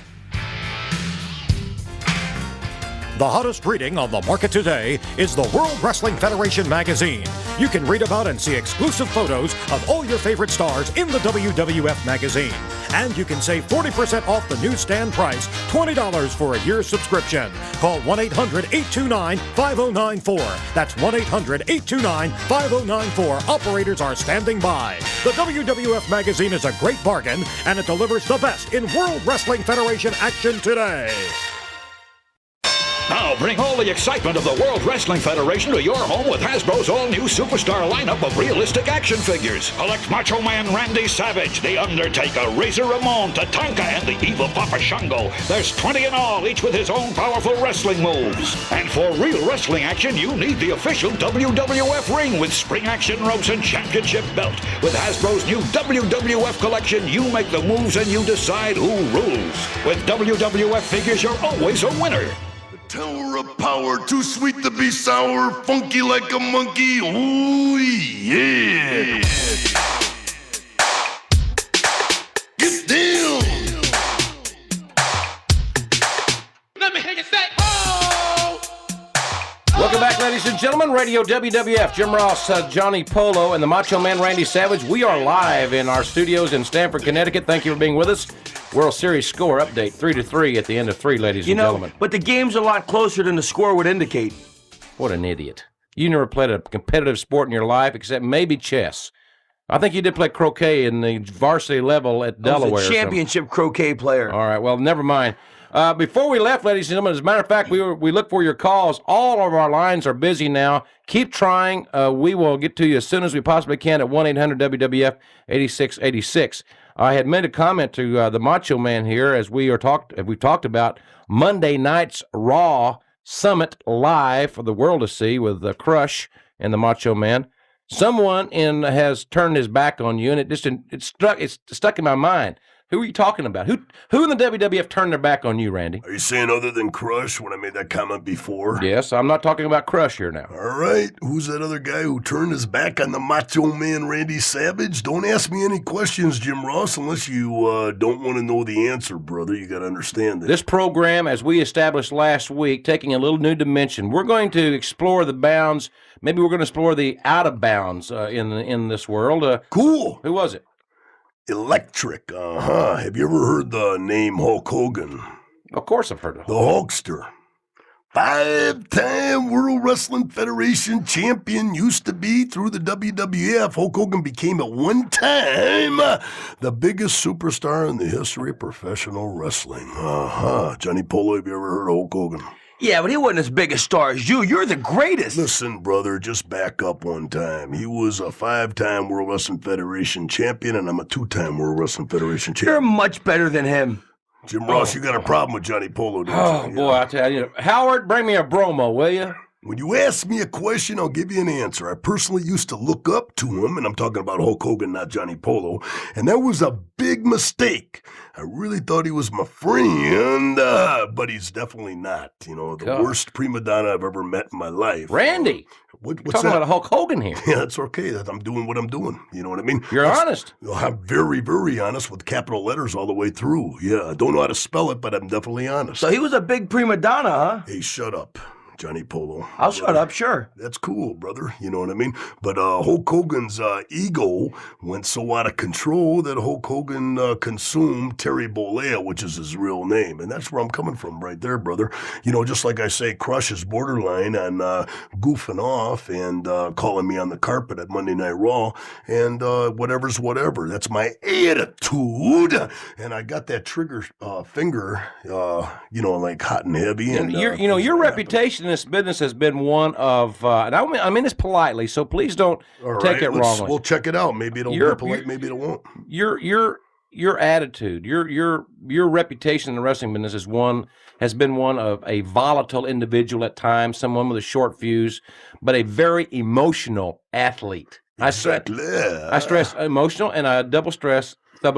The hottest reading on the market today is the World Wrestling Federation magazine. You can read about and see exclusive photos of all your favorite stars in the WWF magazine. And you can save 40% off the newsstand price, $20 for a year's subscription. Call 1-800-829-5094. That's 1-800-829-5094. Operators are standing by. The WWF magazine is a great bargain, and it delivers the best in World Wrestling Federation action today. Now bring all the excitement of the World Wrestling Federation to your home with Hasbro's all-new superstar lineup of realistic action figures. Collect Macho Man Randy Savage, The Undertaker, Razor Ramon, Tatanka, and the evil Papa Shango. There's 20 in all, each with his own powerful wrestling moves. And for real wrestling action, you need the official WWF ring with spring action ropes and championship belt. With Hasbro's new WWF collection, you make the moves and you decide who rules. With WWF figures, you're always a winner. Tower of power, too sweet to be sour, funky like a monkey, ooh yeah. Get down. Let me hear you say, oh! Welcome back, ladies and gentlemen. Radio WWF, Jim Ross, Johnny Polo, and the Macho Man Randy Savage. We are live in our studios in Stamford, Connecticut. Thank you for being with us. World Series score update, 3-3 at the end of 3, ladies and gentlemen. But the game's a lot closer than the score would indicate. What an idiot. You never played a competitive sport in your life except maybe chess. I think you did play croquet in the varsity level at Delaware. I was a championship croquet player. All right, well, never mind. Before we left, ladies and gentlemen, as a matter of fact, we look for your calls. All of our lines are busy now. Keep trying. We will get to you as soon as we possibly can at 1-800-WWF-8686. I had made a comment to the Macho Man here as we talked about Monday night's Raw Summit live for the world to see with the Crush and the Macho Man. Someone has turned his back on you, and it's stuck in my mind. Who are you talking about? Who in the WWF turned their back on you, Randy? Are you saying other than Crush when I made that comment before? Yes, I'm not talking about Crush here now. All right. Who's that other guy who turned his back on the Macho Man Randy Savage? Don't ask me any questions, Jim Ross, unless you don't want to know the answer, brother. You got to understand that. This program, as we established last week, taking a little new dimension. We're going to explore the bounds. Maybe we're going to explore the out of bounds in this world. Cool. Who was it? Electric, Have you ever heard the name Hulk Hogan? Of course I've heard of the Hulkster. 5-time World Wrestling Federation champion, used to be through the WWF. Hulk Hogan became at one time the biggest superstar in the history of professional wrestling. Johnny Polo, have you ever heard of Hulk Hogan? Yeah, but he wasn't as big a star as you. You're the greatest. Listen, brother, just back up one time. He was a 5-time World Wrestling Federation champion, and I'm a 2-time World Wrestling Federation champion. You're much better than him. Jim Ross, you got a problem with Johnny Polo, don't you? Oh, boy, I tell you. Howard, bring me a bromo, will you? When you ask me a question, I'll give you an answer. I personally used to look up to him, and I'm talking about Hulk Hogan, not Johnny Polo, and that was a big mistake. I really thought he was my friend, but he's definitely not. You know, the worst prima donna I've ever met in my life. Randy, what's talking that? about Hulk Hogan here. Yeah, that's okay. I'm doing what I'm doing. You know what I mean? You're honest. I'm very, very honest with capital letters all the way through. Yeah, I don't know how to spell it, but I'm definitely honest. So he was a big prima donna, huh? Hey, shut up, Johnny Polo. I'll shut up, sure. That's cool, brother. You know what I mean? But Hulk Hogan's ego went so out of control that Hulk Hogan consumed Terry Bollea, which is his real name. And that's where I'm coming from right there, brother. You know, just like I say, Crush is borderline on goofing off and calling me on the carpet at Monday Night Raw. And whatever's whatever. That's my attitude. And I got that trigger finger, like hot and heavy. And your reputation this business has been one of, and I mean this politely, so please don't take it wrongly. We'll check it out. Maybe it'll be polite, maybe it won't. Your attitude, your reputation in the wrestling business has been one of a volatile individual at times, someone with a short fuse, but a very emotional athlete. Exactly. I stress emotional, and I double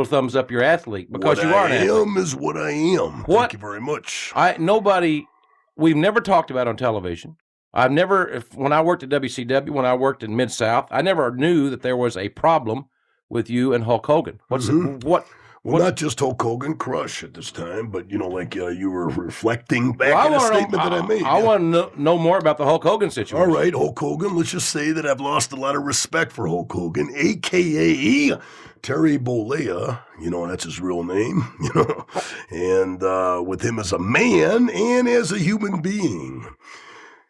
thumbs up your athlete because what you are an athlete. What I am is what I am. Thank you very much. We've never talked about on television. When I worked at WCW, when I worked in Mid-South, I never knew that there was a problem with you and Hulk Hogan. Not just Hulk Hogan, Crush at this time, but, you were reflecting back in a statement that I made. I want to know more about the Hulk Hogan situation. All right, Hulk Hogan. Let's just say that I've lost a lot of respect for Hulk Hogan, a.k.a. Terry Bollea, that's his real name, and with him as a man and as a human being.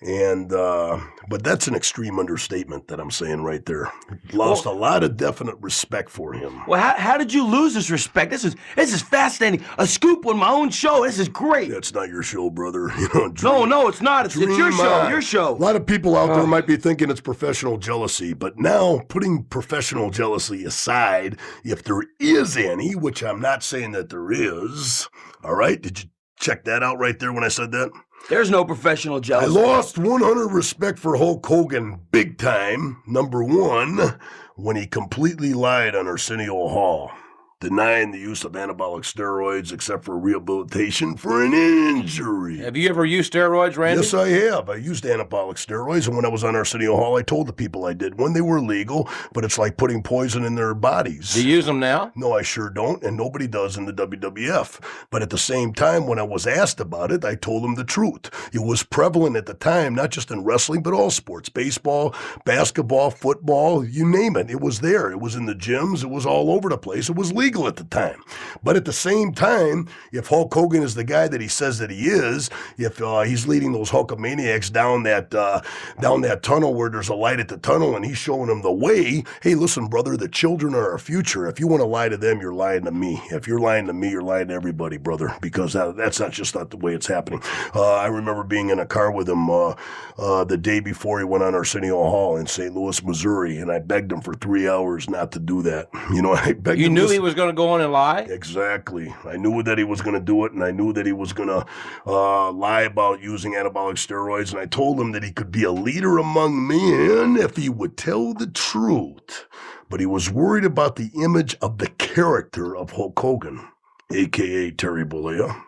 And, but that's an extreme understatement that I'm saying right there. Lost a lot of definite respect for him. Well, how did you lose this respect? This is fascinating. A scoop on my own show. This is great. That's not your show, brother. No, it's not. It's your show. Your show. A lot of people out there might be thinking it's professional jealousy, but now putting professional jealousy aside, if there is any, which I'm not saying that there is, all right? Did you check that out right there when I said that? There's no professional jealousy. I lost 100 respect for Hulk Hogan big time, number one, when he completely lied on Arsenio Hall, denying the use of anabolic steroids except for rehabilitation for an injury. Have you ever used steroids, Randy? Yes, I have. I used anabolic steroids, and when I was on Arsenio Hall, I told the people I did when they were legal, but it's like putting poison in their bodies. Do you use them now? No, I sure don't, and nobody does in the WWF. But at the same time, when I was asked about it, I told them the truth. It was prevalent at the time, not just in wrestling, but all sports. Baseball, basketball, football, you name it. It was there. It was in the gyms. It was all over the place. It was legal at the time. But at the same time, if Hulk Hogan is the guy that he says that he is, if he's leading those Hulkamaniacs down that tunnel where there's a light at the tunnel and he's showing them the way, hey, listen, brother, the children are our future. If you want to lie to them, you're lying to me. If you're lying to me, you're lying to everybody, brother, because that's not the way it's happening. I remember being in a car with him the day before he went on Arsenio Hall in St. Louis, Missouri, and I begged him for 3 hours not to do that. I begged him. You knew he was going to go on and lie? Exactly. I knew that he was going to do it, and I knew that he was going to lie about using anabolic steroids, and I told him that he could be a leader among men if he would tell the truth. But he was worried about the image of the character of Hulk Hogan, a.k.a. Terry Bollea.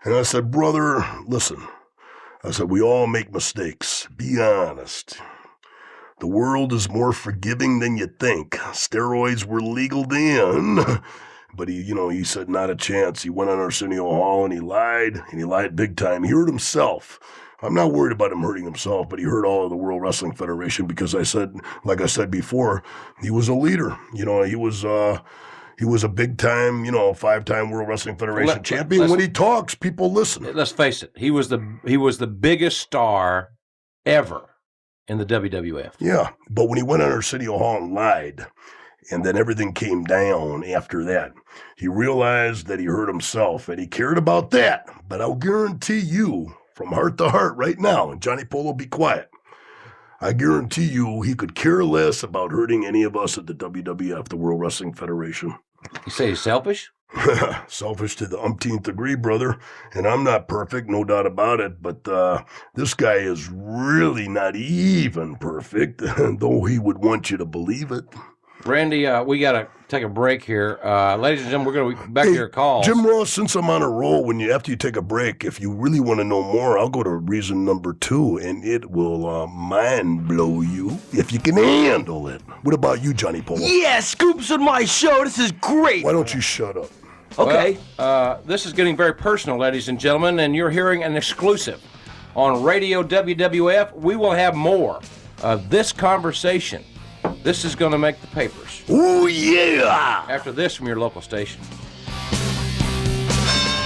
And I said, brother, listen. I said, we all make mistakes. Be honest. The world is more forgiving than you think. Steroids were legal then. But he said not a chance. He went on Arsenio Hall and he lied big time. He hurt himself. I'm not worried about him hurting himself, but he hurt all of the World Wrestling Federation because like I said before, he was a leader. He was a big time, 5-time World Wrestling Federation champion. When he talks, people listen. Let's face it. He was the biggest star ever in the WWF. Yeah, but when he went on Arsenio Hall and lied, and then everything came down after that, he realized that he hurt himself, and he cared about that. But I'll guarantee you, from heart to heart right now, and Johnny Polo, be quiet, I guarantee you he could care less about hurting any of us at the WWF, the World Wrestling Federation. You say he's selfish? Selfish to the umpteenth degree, brother. And I'm not perfect, no doubt about it, but this guy is really not even perfect, though he would want you to believe it. Randy, we got to take a break here. Ladies and gentlemen, we're going to be back to your calls. Jim Ross, since I'm on a roll, after you take a break, if you really want to know more, I'll go to reason number 2, and it will mind blow you if you can handle it. What about you, Johnny Polo? Yeah, Scoop's on my show. This is great. Why don't you shut up? Okay. Well, this is getting very personal, ladies and gentlemen, and you're hearing an exclusive on Radio WWF. We will have more of this conversation. This is going to make the papers. Oh, yeah! After this from your local station.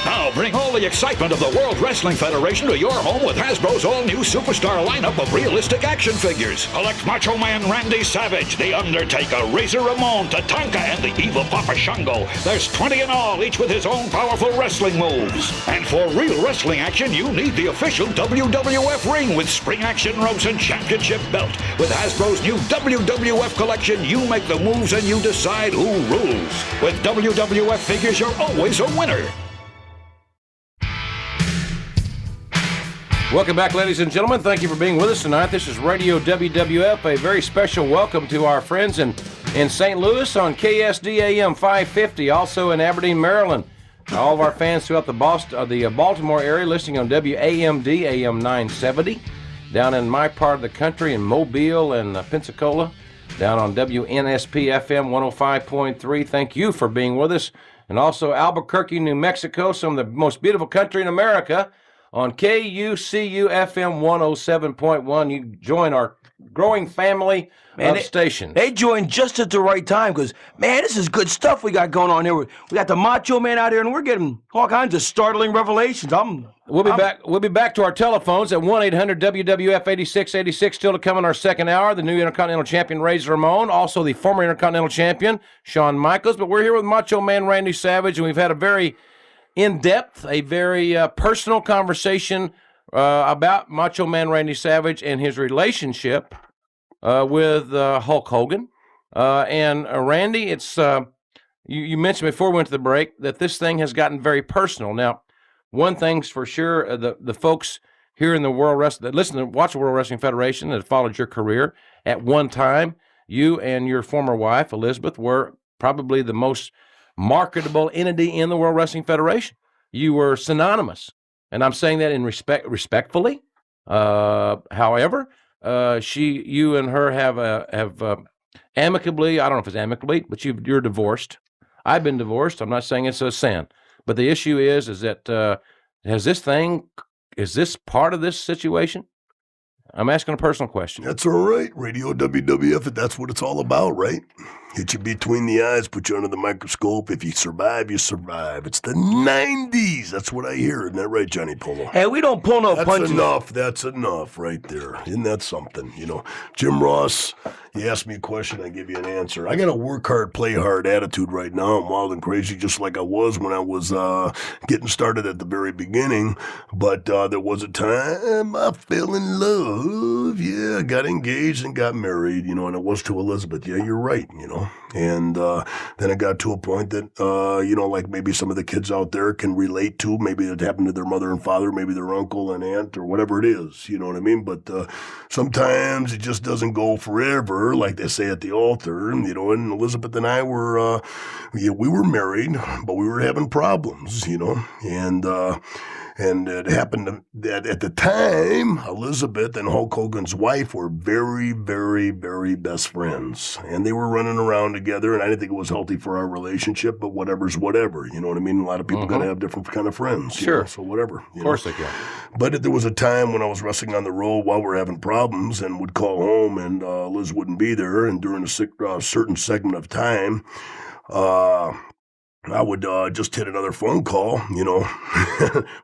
Now bring all the excitement of the World Wrestling Federation to your home with Hasbro's all-new superstar lineup of realistic action figures. Collect Macho Man Randy Savage, The Undertaker, Razor Ramon, Tatanka, and the evil Papa Shango. There's 20 in all, each with his own powerful wrestling moves. And for real wrestling action, you need the official WWF ring with spring action ropes and championship belt. With Hasbro's new WWF collection, you make the moves and you decide who rules. With WWF figures, you're always a winner. Welcome back, ladies and gentlemen. Thank you for being with us tonight. This is Radio WWF. A very special welcome to our friends in St. Louis on KSD AM 550, also in Aberdeen, Maryland. All of our fans throughout the Baltimore area listening on WAMD AM 970. Down in my part of the country in Mobile and Pensacola. Down on WNSP FM 105.3. Thank you for being with us. And also Albuquerque, New Mexico, some of the most beautiful country in America, on KUCU FM 107.1. You join our growing family of stations. They joined just at the right time because, man, this is good stuff we got going on here. We got the Macho Man out here, and we're getting all kinds of startling revelations. We'll be back to our telephones at 1-800-WWF-8686. Still to come in our second hour, the new Intercontinental Champion, Razor Ramon, also the former Intercontinental Champion, Shawn Michaels. But we're here with Macho Man Randy Savage, and we've had a very in-depth, a very personal conversation about Macho Man Randy Savage and his relationship with Hulk Hogan. And Randy, it's you mentioned before we went to the break that this thing has gotten very personal. Now, one thing's for sure, the folks here in the World Wrestling that listen to watch the World Wrestling Federation that followed your career at one time, you and your former wife Elizabeth were probably the most marketable entity in the World Wrestling Federation. You were synonymous, and I'm saying that in respectfully. However, you and her have amicably, I don't know if it's amicably, but you're divorced. I've been divorced. I'm not saying it's a sin, but the issue is that is this part of this situation? I'm asking a personal question. That's all right. Radio WWF, that's what it's all about, right? Hit you between the eyes, put you under the microscope. If you survive, you survive. It's the 90s. That's what I hear. Isn't that right, Johnny Polo? Hey, we don't pull no punches. That's enough right there. Isn't that something? You know, Jim Ross, you ask me a question, I give you an answer. I got a work hard, play hard attitude right now. I'm wild and crazy just like I was when I was getting started at the very beginning. But there was a time I fell in love. Yeah, got engaged and got married, you know, and it was to Elizabeth. Yeah, you're right, you know. And then it got to a point that, you know, like maybe some of the kids out there can relate to. Maybe it happened to their mother and father, maybe their uncle and aunt or whatever it is, you know what I mean? But sometimes it just doesn't go forever, like they say at the altar. And, you know, and Elizabeth and I were, we were married, but we were having problems, you know. And it happened that at the time, Elizabeth and Hulk Hogan's wife were very, very, very best friends. And they were running around together, and I didn't think it was healthy for our relationship, but whatever's whatever. You know what I mean? A lot of people got to have different kind of friends. Sure. You know, so whatever. Of course they can. But there was a time when I was wrestling on the road while we were having problems and would call home, and Liz wouldn't be there. And during a certain segment of time, I would just hit another phone call, you know,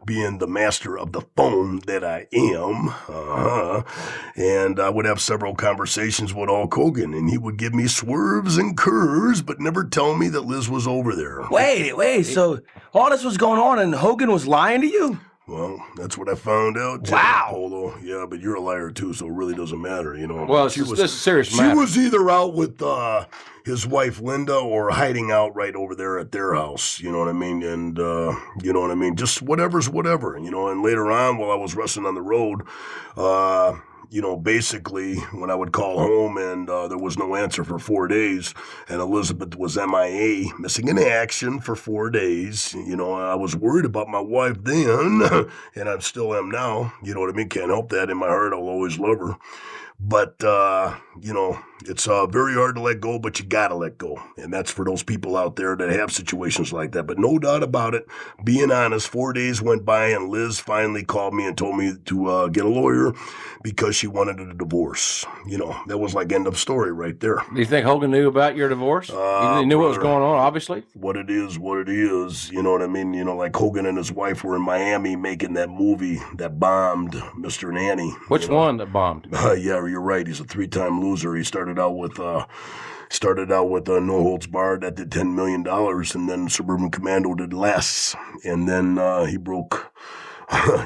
being the master of the phone that I am. And I would have several conversations with Hulk Hogan, and he would give me swerves and curves, but never tell me that Liz was over there. Wait, so all this was going on and Hogan was lying to you? Well, that's what I found out. Wow. Polo. Yeah, but you're a liar too, so it really doesn't matter, you know. Well, this is a serious matter. She was either out with his wife Linda or hiding out right over there at their house, you know what I mean? And, you know what I mean? Just whatever's whatever, you know. And later on, while I was wrestling on the road, you know, basically when I would call home and there was no answer for 4 days, and Elizabeth was MIA, missing in action for 4 days, you know, I was worried about my wife then, and I still am now, you know what I mean? Can't help that. In my heart, I'll always love her. But, it's very hard to let go, but you got to let go. And that's for those people out there that have situations like that. But no doubt about it, being honest, 4 days went by and Liz finally called me and told me to get a lawyer because she wanted a divorce. That was like end of story right there. Do you think Hogan knew about your divorce? He knew what was going on, obviously? What it is, you know what I mean? Like Hogan and his wife were in Miami making that movie that bombed, Mr. Nanny. Which one that bombed? Yeah, you're right. He's a 3-time loser. He started out with No Holds Barred that did $10 million, and then Suburban Commando did less, and then he broke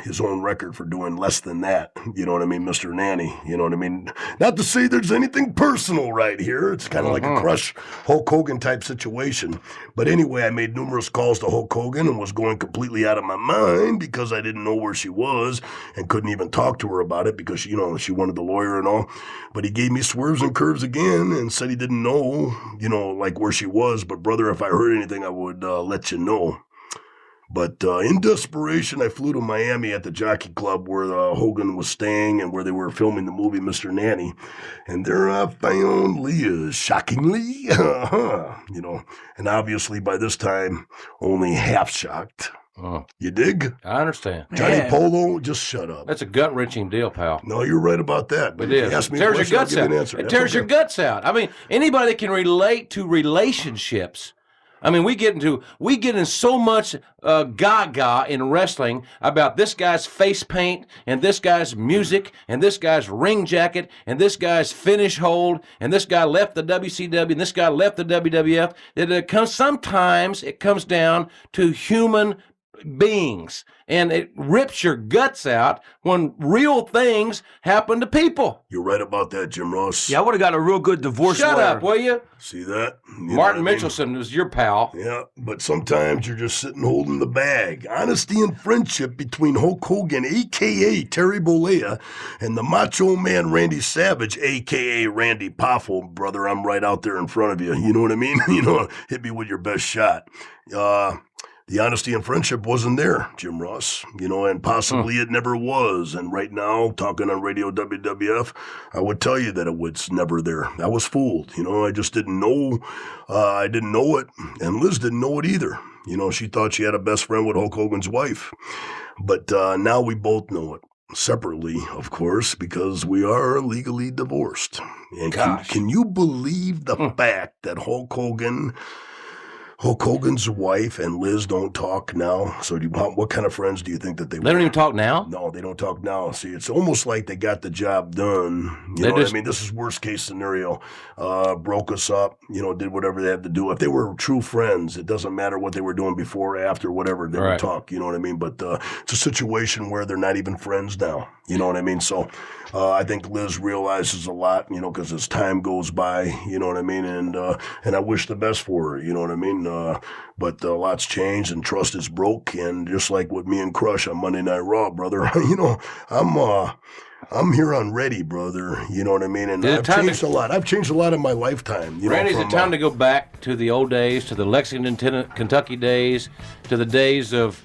his own record for doing less than that. You know what I mean, Mr. Nanny. You know what I mean? Not to say there's anything personal right here. It's kind of like a Crush Hulk Hogan type situation. But anyway, I made numerous calls to Hulk Hogan and was going completely out of my mind because I didn't know where she was and couldn't even talk to her about it because, she wanted the lawyer and all. But he gave me swerves and curves again and said he didn't know, like where she was. But brother, if I heard anything, I would let you know. But in desperation, I flew to Miami at the Jockey Club where Hogan was staying and where they were filming the movie Mr. Nanny. And there I found Leah, shockingly, and obviously by this time, only half shocked. Oh. You dig? I understand. Johnny Polo, just shut up. That's a gut-wrenching deal, pal. No, you're right about that. But it is. Ask me It tears a your question, I'll guts give you out. an answer. It That's tears your okay. guts out. I mean, anybody can relate to relationships. I mean, we get in so much gaga in wrestling about this guy's face paint and this guy's music and this guy's ring jacket and this guy's finish hold and this guy left the WCW and this guy left the WWF that sometimes it comes down to human beings, and it rips your guts out when real things happen to people. You're right about that, Jim Ross. Yeah, I would have got a real good divorce Shut lawyer. up, will you? See that? Martin Mitchelson was your pal. Yeah, but sometimes you're just sitting holding the bag. Honesty and friendship between Hulk Hogan, a.k.a. Terry Bollea, and the Macho Man Randy Savage, a.k.a. Randy Poffo. Brother, I'm right out there in front of you. You know what I mean? Hit me with your best shot. The honesty and friendship wasn't there, Jim Ross, and possibly it never was. And right now, talking on Radio WWF, I would tell you that it was never there. I was fooled. I just didn't know. I didn't know it. And Liz didn't know it either. She thought she had a best friend with Hulk Hogan's wife. But now we both know it. Separately, of course, because we are legally divorced. And can you believe the fact that Hulk Hogan's wife and Liz don't talk now? So what kind of friends do you think that they were? They don't even talk now? No, they don't talk now. See, it's almost like they got the job done. You know what I mean? This is worst case scenario. Broke us up, did whatever they had to do. If they were true friends, it doesn't matter what they were doing before or after, whatever, they would talk, you know what I mean? But it's a situation where they're not even friends now. You know what I mean? So I think Liz realizes a lot, because as time goes by, you know what I mean? And I wish the best for her, you know what I mean? But a lot's changed and trust is broke. And just like with me and Crush on Monday Night Raw, brother, I'm here on Ready, brother. You know what I mean? And I've changed a lot. I've changed a lot in my lifetime. Randy, is it time to go back to the old days, to the Lexington, Kentucky days, to the days of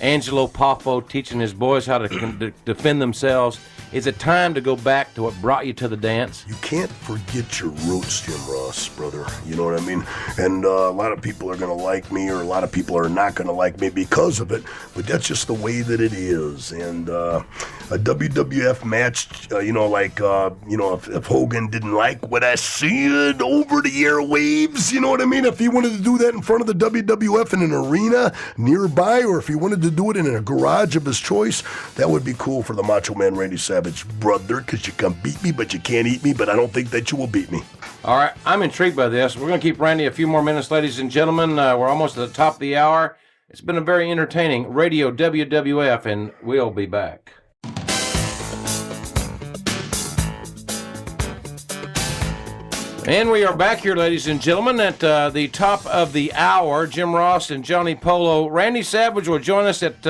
Angelo Poffo teaching his boys how to defend themselves? Is it time to go back to what brought you to the dance? You can't forget your roots, Jim Ross, brother. You know what I mean? And a lot of people are going to like me, or a lot of people are not going to like me because of it, but that's just the way that it is. And a WWF match, if Hogan didn't like what I said over the airwaves, you know what I mean? If he wanted to do that in front of the WWF in an arena nearby, or if he wanted to do it in a garage of his choice, that would be cool for the Macho Man Randy Savage, brother, because you can beat me, but you can't eat me, but I don't think that you will beat me. All right, I'm intrigued by this. We're going to keep Randy a few more minutes, ladies and gentlemen. We're almost at the top of the hour. It's been a very entertaining Radio WWF, and we'll be back. And we are back here, ladies and gentlemen, at the top of the hour. Jim Ross and Johnny Polo. Randy Savage will join us at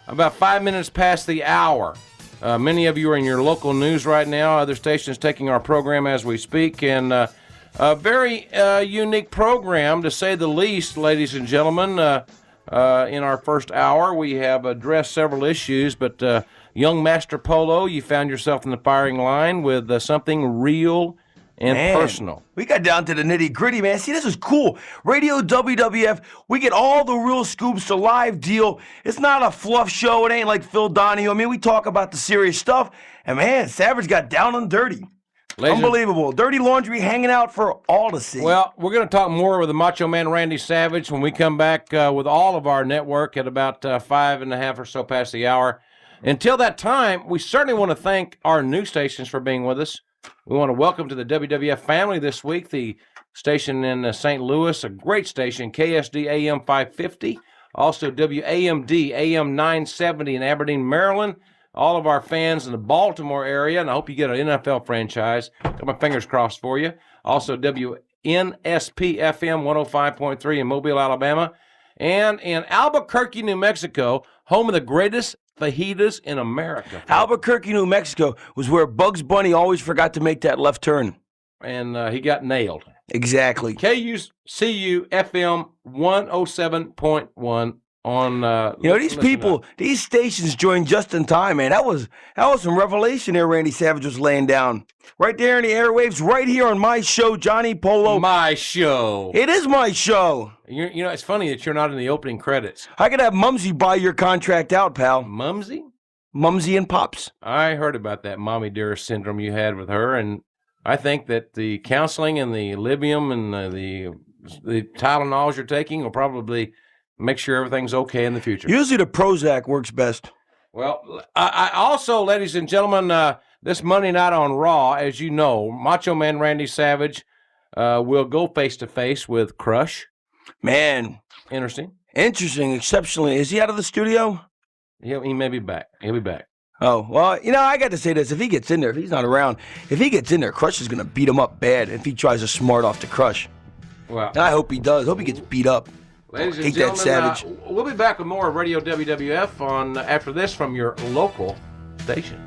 about 5 minutes past the hour. Many of you are in your local news right now. Other stations taking our program as we speak. And a very unique program, to say the least, ladies and gentlemen. In our first hour, we have addressed several issues, but Young Master Polo, you found yourself in the firing line with something real and personal. We got down to the nitty-gritty, man. See, this is cool. Radio WWF, we get all the real scoops, the live deal. It's not a fluff show. It ain't like Phil Donahue. I mean, we talk about the serious stuff. And, man, Savage got down and dirty. Unbelievable. Dirty laundry hanging out for all to see. Well, we're going to talk more with the Macho Man Randy Savage when we come back with all of our network at about 5:30 or so past the hour. Until that time, we certainly want to thank our new stations for being with us. We want to welcome to the WWF family this week the station in St. Louis, a great station, KSD AM 550, also WAMD AM 970 in Aberdeen, Maryland. All of our fans in the Baltimore area, and I hope you get an NFL franchise. Got my fingers crossed for you. Also WNSP FM 105.3 in Mobile, Alabama, and in Albuquerque, New Mexico, home of the greatest fajitas in America. Albuquerque, New Mexico was where Bugs Bunny always forgot to make that left turn. And he got nailed. Exactly. KUCU FM 107.1 on these people, these stations joined just in time, man. That was some revelation there Randy Savage was laying down. Right there in the airwaves, right here on my show, Johnny Polo. My show. It is my show. You know, it's funny that you're not in the opening credits. I could have Mumsy buy your contract out, pal. Mumsy? Mumsy and Pops. I heard about that mommy dearest syndrome you had with her, and I think that the counseling and the Libium and the Tylenols you're taking will probably make sure everything's okay in the future. Usually the Prozac works best. Well, I also, ladies and gentlemen, this Monday night on Raw, as you know, Macho Man Randy Savage will go face-to-face with Crush. Man. Interesting, exceptionally. Is he out of the studio? He may be back. He'll be back. Oh, well, I got to say this. If he gets in there, if he's not around, if he gets in there, Crush is going to beat him up bad if he tries to smart off to Crush. Well, and I hope he does. Hope he gets beat up. Ladies and gentlemen, we'll be back with more of Radio WWF on after this from your local station.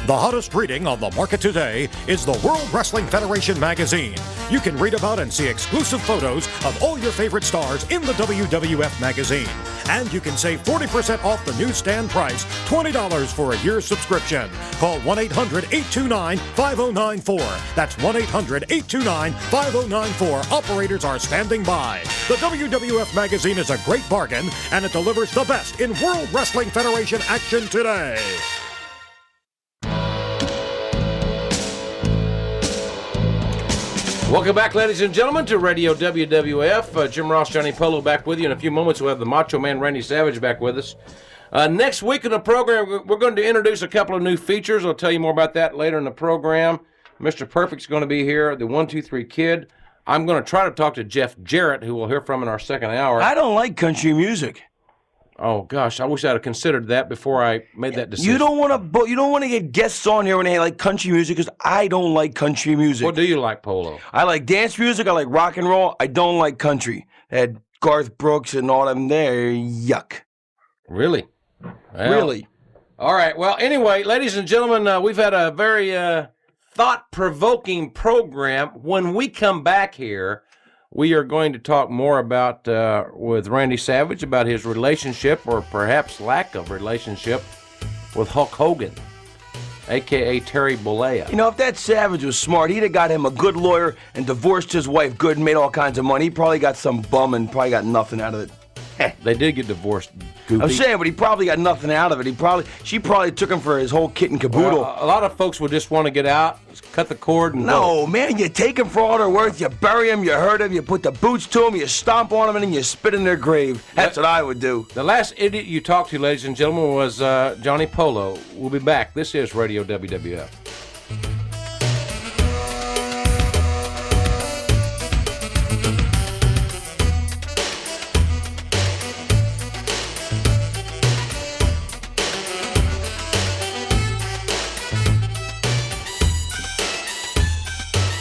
The hottest reading on the market today is the World Wrestling Federation magazine. You can read about and see exclusive photos of all your favorite stars in the WWF magazine. And you can save 40% off the newsstand price, $20 for a year's subscription. Call 1-800-829-5094. That's 1-800-829-5094. Operators are standing by. The WWF magazine is a great bargain, and it delivers the best in World Wrestling Federation action today. Welcome back, ladies and gentlemen, to Radio WWF. Jim Ross, Johnny Polo back with you. In a few moments, we'll have the Macho Man Randy Savage back with us. Next week in the program, we're going to introduce a couple of new features. I'll tell you more about that later in the program. Mr. Perfect's going to be here, the 1-2-3 Kid. I'm going to try to talk to Jeff Jarrett, who we'll hear from in our second hour. I don't like country music. Oh gosh, I wish I'd have considered that before I made that decision. You don't want to get guests on here when they like country music, because I don't like country music. What do you like, Polo? I like dance music. I like rock and roll. I don't like country. That Garth Brooks and all them there, yuck. Really? Well, really? All right. Well, anyway, ladies and gentlemen, we've had a very thought-provoking program. When we come back here, we are going to talk more about, with Randy Savage, about his relationship, or perhaps lack of relationship, with Hulk Hogan, a.k.a. Terry Bollea. You know, if that Savage was smart, he'd have got him a good lawyer and divorced his wife good and made all kinds of money. He probably got some bum and probably got nothing out of it. They did get divorced, Goofy. I'm saying, but he probably got nothing out of it. She probably took him for his whole kit and caboodle. Well, a lot of folks would just want to get out, cut the cord, and No, man, you take him for all they're worth. You bury him, you hurt him, you put the boots to him, you stomp on him, and then you spit in their grave. That's what I would do. The last idiot you talked to, ladies and gentlemen, was Johnny Polo. We'll be back. This is Radio WWF.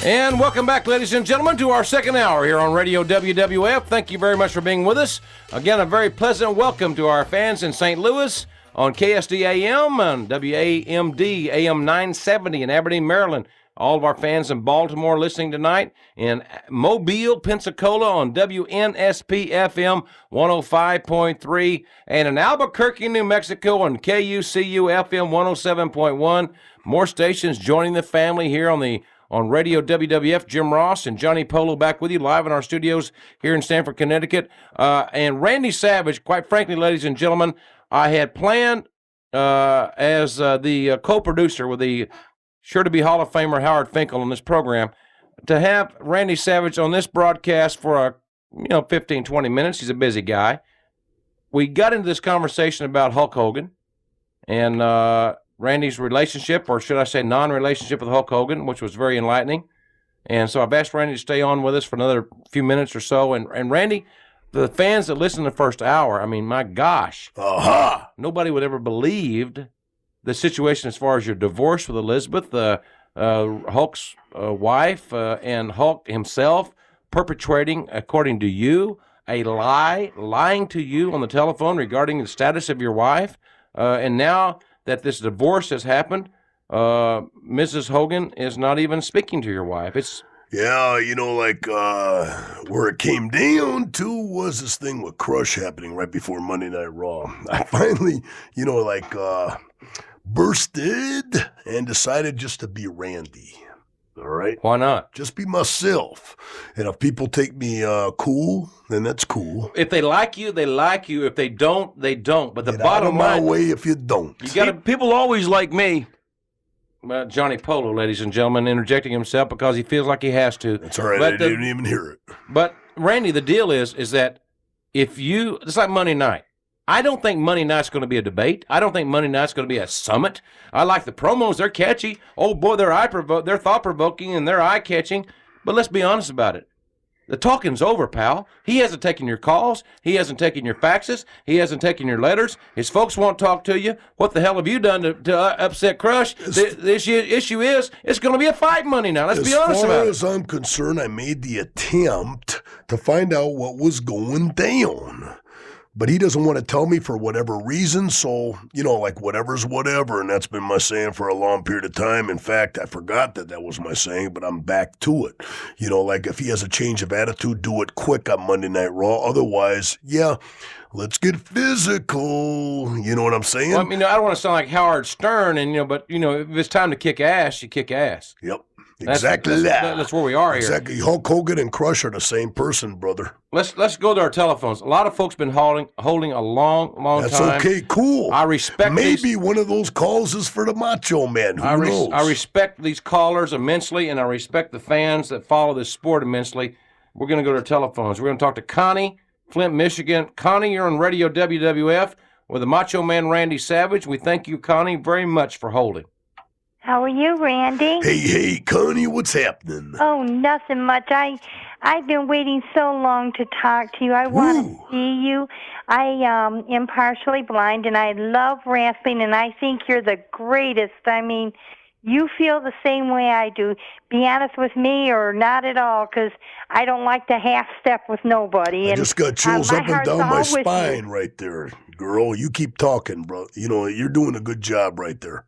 And welcome back, ladies and gentlemen, to our second hour here on Radio WWF. Thank you very much for being with us. Again, a very pleasant welcome to our fans in St. Louis on KSD AM and WAMD AM 970 in Aberdeen, Maryland. all of our fans in Baltimore listening tonight, in Mobile, Pensacola on WNSP FM 105.3, and in Albuquerque, New Mexico on KUCU FM 107.1. More stations joining the family here on Radio WWF. Jim Ross and Johnny Polo back with you live in our studios here in Stamford, Connecticut. And Randy Savage, quite frankly, ladies and gentlemen, I had planned as the co-producer with the sure-to-be Hall of Famer Howard Finkel on this program to have Randy Savage on this broadcast for 15, 20 minutes. He's a busy guy. We got into this conversation about Hulk Hogan and Randy's relationship, or should I say non-relationship with Hulk Hogan, which was very enlightening. And so I've asked Randy to stay on with us for another few minutes or so. And Randy, the fans that listened to the first hour, I mean, my gosh. Nobody would ever believed the situation as far as your divorce with Elizabeth, Hulk's wife, and Hulk himself perpetrating, according to you, a lying to you on the telephone regarding the status of your wife. And now that this divorce has happened, Mrs. Hogan is not even speaking to your wife. Yeah, where it came down to was this thing with Crush happening right before Monday Night Raw. I finally, bursted and decided just to be Randy. All right? Why not? Just be myself. And if people take me cool, then that's cool. If they like you, they like you. If they don't, they don't. But the Get bottom out of line, my way if you don't. People always like me. Well, Johnny Polo, ladies and gentlemen, interjecting himself because he feels like he has to. That's all right. I didn't even hear it. But, Randy, the deal is that it's like Monday night. I don't think Monday night's going to be a debate. I don't think Monday night's going to be a summit. I like the promos. They're catchy. Oh, boy, they're thought-provoking and they're eye-catching. But let's be honest about it. The talking's over, pal. He hasn't taken your calls. He hasn't taken your faxes. He hasn't taken your letters. His folks won't talk to you. What the hell have you done to upset Crush? The issue is it's going to be a fight Monday night. Let's be honest about it. As far as I'm concerned, I made the attempt to find out what was going down. But he doesn't want to tell me for whatever reason, so, whatever's whatever, and that's been my saying for a long period of time. In fact, I forgot that was my saying, but I'm back to it. If he has a change of attitude, do it quick on Monday Night Raw. Otherwise, let's get physical. You know what I'm saying? Well, I don't want to sound like Howard Stern, but if it's time to kick ass, you kick ass. Yep. Exactly that's where we are here. Exactly. Hulk Hogan and Crush are the same person, brother. Let's go to our telephones. A lot of folks been holding a long time. That's okay, cool. I respect Maybe one of those calls is for the Macho Man. Who knows? I respect these callers immensely, and I respect the fans that follow this sport immensely. We're going to go to our telephones. We're going to talk to Connie, Flint, Michigan. Connie, you're on Radio WWF with the Macho Man Randy Savage. We thank you, Connie, very much for holding. How are you, Randy? Hey, Connie, what's happening? Oh, nothing much. I've been waiting so long to talk to you. I want to see you. I am partially blind, and I love wrestling, and I think you're the greatest. I mean, you feel the same way I do. Be honest with me or not at all, because I don't like to half-step with nobody. I just got chills up and down my spine right there. Girl, you keep talking, bro. You're doing a good job right there.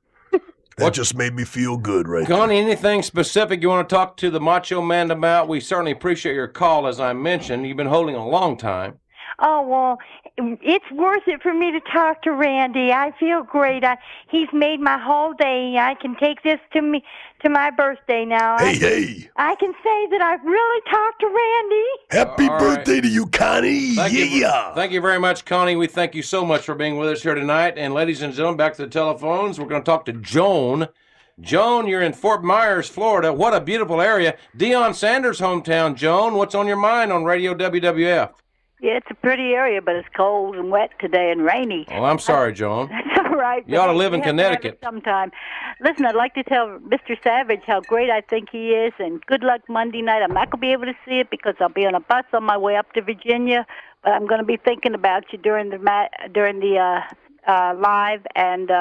That just made me feel good right there. Connie, anything specific you want to talk to the Macho Man about? We certainly appreciate your call, as I mentioned. You've been holding a long time. Oh, well, it's worth it for me to talk to Randy. I feel great. He's made my whole day. I can take this to my birthday now. Hey. I can say that I've really talked to Randy. Happy birthday to you, Connie. Thank you very much, Connie. We thank you so much for being with us here tonight. And ladies and gentlemen, back to the telephones. We're going to talk to Joan. Joan, you're in Fort Myers, Florida. What a beautiful area. Deion Sanders' hometown. Joan, what's on your mind on Radio WWF? Yeah, it's a pretty area, but it's cold and wet today and rainy. Well, I'm sorry, Joan. That's all right. You ought to live in Connecticut. Sometime. Listen, I'd like to tell Mr. Savage how great I think he is, and good luck Monday night. I'm not going to be able to see it because I'll be on a bus on my way up to Virginia, but I'm going to be thinking about you during the live, and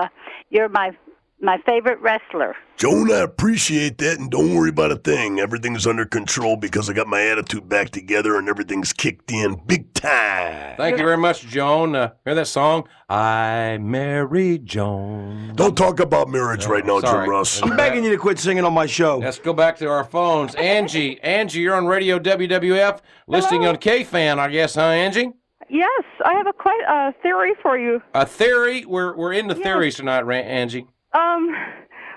you're my my favorite wrestler. Joan, I appreciate that, and don't worry about a thing. Everything's under control because I got my attitude back together and everything's kicked in big time. Thank you very much, Joan. Hear that song? I married Joan. Don't talk about marriage right now, sorry. Jim Ross. I'm begging you to quit singing on my show. Let's go back to our phones. Angie, you're on Radio WWF, listening on K-Fan, I guess, huh, Angie? Yes, I have a theory for you. A theory? We're into theories tonight, Angie.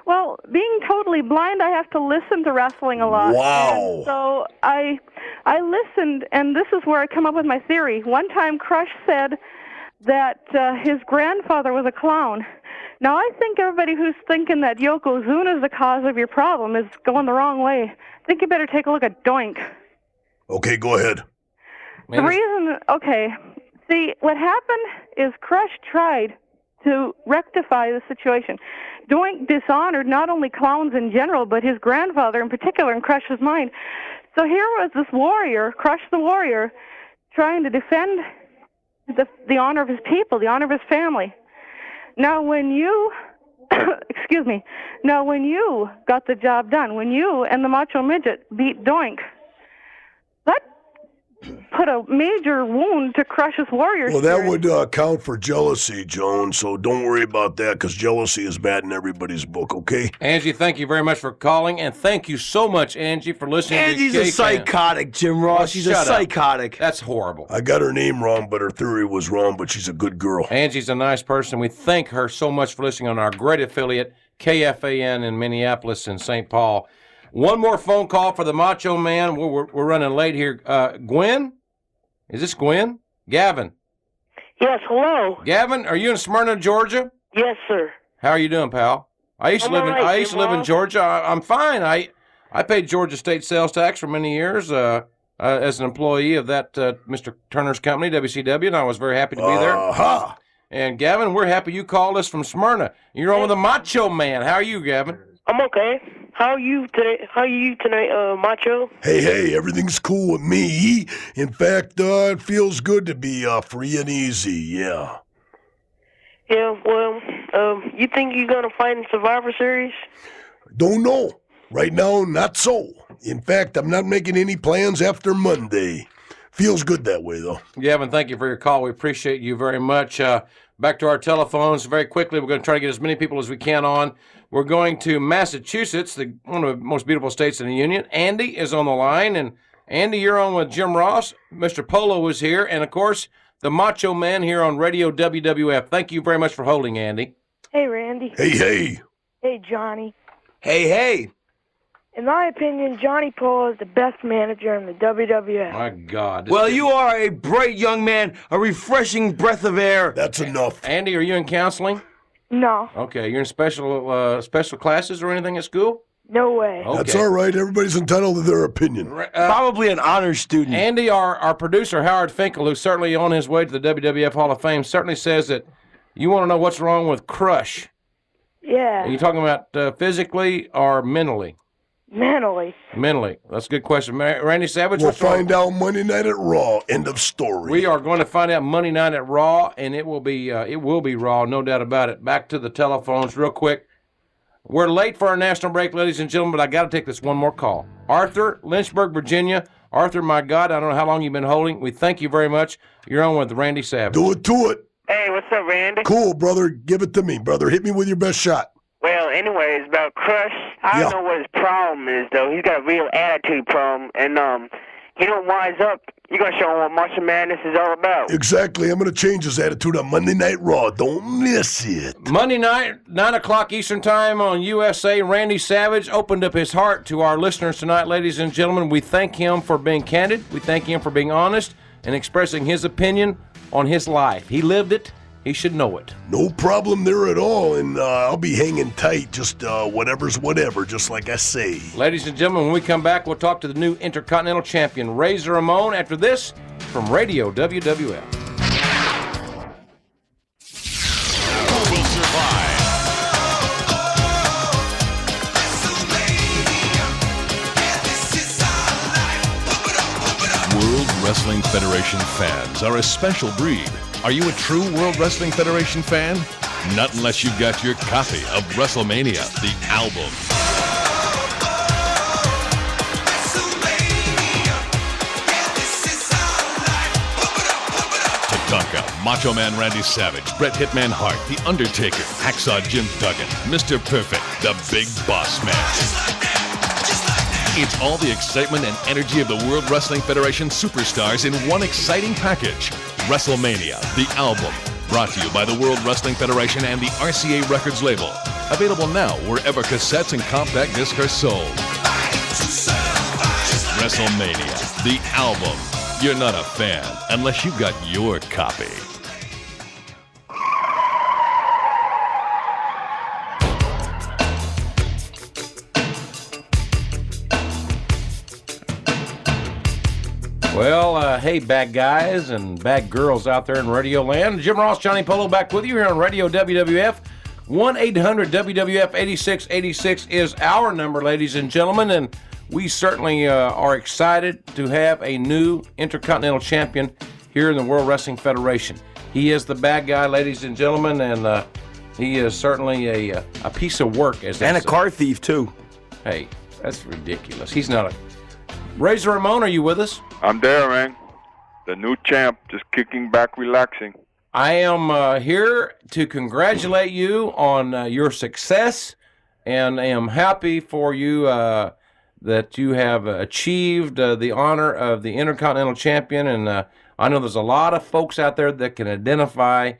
Well, being totally blind, I have to listen to wrestling a lot. Wow. And so I listened, and this is where I come up with my theory. One time, Crush said that his grandfather was a clown. Now, I think everybody who's thinking that Yokozuna is the cause of your problem is going the wrong way. I think you better take a look at Doink. Okay, go ahead. The reason, see, what happened is Crush tried to rectify the situation. Doink dishonored not only clowns in general, but his grandfather in particular in Crush's mind. So here was this warrior, Crush the Warrior, trying to defend the honor of his people, the honor of his family. Now when you, now when you got the job done, when you and the Macho Midget beat Doink, that put a major wound to Crush's warrior Well, that spirit. would account for jealousy, Joan, so don't worry about that, because jealousy is bad in everybody's book, okay? Angie, thank you very much for calling, and thank you so much, Angie, for listening Angie's to a psychotic, Jim Ross. She's a psychotic. That's horrible. I got her name wrong, but her theory was wrong, but she's a good girl. Angie's a nice person. We thank her so much for listening on our great affiliate, KFAN in Minneapolis and St. Paul. One more phone call for the Macho Man. We're running late here. Gwen? Is this Gwen? Gavin? Yes, hello. Gavin, are you in Smyrna, Georgia? Yes, sir. How are you doing, pal? I used to live in Georgia. I'm fine. I paid Georgia state sales tax for many years as an employee of that Mr. Turner's company, WCW, and I was very happy to be there. Aha! And Gavin, we're happy you called us from Smyrna. You're on with the Macho Man. How are you, Gavin? I'm okay. How are you today? How are you tonight, Macho? Hey, everything's cool with me. In fact, it feels good to be free and easy, yeah. Yeah, well, you think you're going to fight in Survivor Series? Don't know. Right now, not so. In fact, I'm not making any plans after Monday. Feels good that way, though. Gavin, thank you for your call. We appreciate you very much. Back to our telephones very quickly. We're going to try to get as many people as we can on. We're going to Massachusetts, one of the most beautiful states in the Union. Andy is on the line. And Andy, you're on with Jim Ross. Mr. Polo is here. And, of course, the Macho Man here on Radio WWF. Thank you very much for holding, Andy. Hey, Randy. Hey. Hey, Johnny. Hey. In my opinion, Johnny Polo is the best manager in the WWF. My God. Well, you are a bright young man, a refreshing breath of air. That's enough. Andy, are you in counseling? No. Okay, you're in special classes or anything at school? No way. Okay. That's all right. Everybody's entitled to their opinion. Probably an honor student. Andy, our producer, Howard Finkel, who's certainly on his way to the WWF Hall of Fame, certainly says that you want to know what's wrong with Crush. Yeah. Are you talking about physically or mentally? Mentally. That's a good question. Randy Savage, We'll find out Monday night at Raw. End of story. We are going to find out Monday night at Raw, and it will be Raw, no doubt about it. Back to the telephones real quick. We're late for our national break, ladies and gentlemen, but I got to take this one more call. Arthur, Lynchburg, Virginia. Arthur, my God, I don't know how long you've been holding. We thank you very much. You're on with Randy Savage. Do it to it. Hey, what's up, Randy? Cool, brother. Give it to me, brother. Hit me with your best shot. Well, anyways, about Crush, I don't know what his problem is, though. He's got a real attitude problem, and he don't wise up. You're going to show him what Martial Madness is all about. Exactly. I'm going to change his attitude on Monday Night Raw. Don't miss it. Monday night, 9 o'clock Eastern Time on USA. Randy Savage opened up his heart to our listeners tonight, ladies and gentlemen. We thank him for being candid. We thank him for being honest and expressing his opinion on his life. He lived it. He should know it. No problem there at all, and I'll be hanging tight, just whatever's whatever, just like I say. Ladies and gentlemen, when we come back, we'll talk to the new Intercontinental Champion, Razor Ramon, after this from Radio WWF. Who will survive? World Wrestling Federation fans are a special breed. Are you a true World Wrestling Federation fan? Not unless you've got your copy of WrestleMania, the album. Tatanka, Macho Man Randy Savage, Bret Hitman Hart, The Undertaker, Hacksaw Jim Duggan, Mr. Perfect, the Big Boss Man. It's all the excitement and energy of the World Wrestling Federation superstars in one exciting package. WrestleMania, the album. Brought to you by the World Wrestling Federation and the RCA Records label. Available now wherever cassettes and compact discs are sold. WrestleMania, the album. You're not a fan unless you've got your copy. Well, hey, bad guys and bad girls out there in Radio Land. Jim Ross, Johnny Polo back with you here on Radio WWF. 1-800-WWF-8686 is our number, ladies and gentlemen, and we certainly are excited to have a new Intercontinental Champion here in the World Wrestling Federation. He is the bad guy, ladies and gentlemen, and he is certainly a piece of work. And a car thief, too. Hey, that's ridiculous. He's not a... Razor Ramon, are you with us? I'm there, man. The new champ, just kicking back, relaxing. I am here to congratulate you on your success, and I am happy for you that you have achieved the honor of the Intercontinental Champion. And I know there's a lot of folks out there that can identify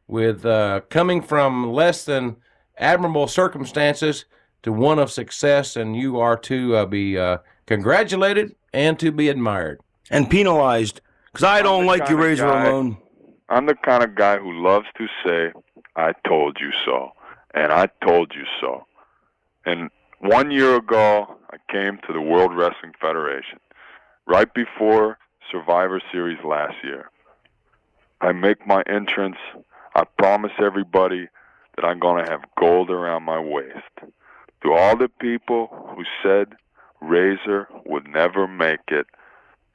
with coming from less than admirable circumstances to one of success, and you are to be congratulated and to be admired. And penalized, because I don't like you, Razor Ramon. I'm the kind of guy who loves to say, I told you so, and I told you so. And 1 year ago, I came to the World Wrestling Federation, right before Survivor Series last year. I make my entrance. I promise everybody that I'm going to have gold around my waist. To all the people who said Razor would never make it,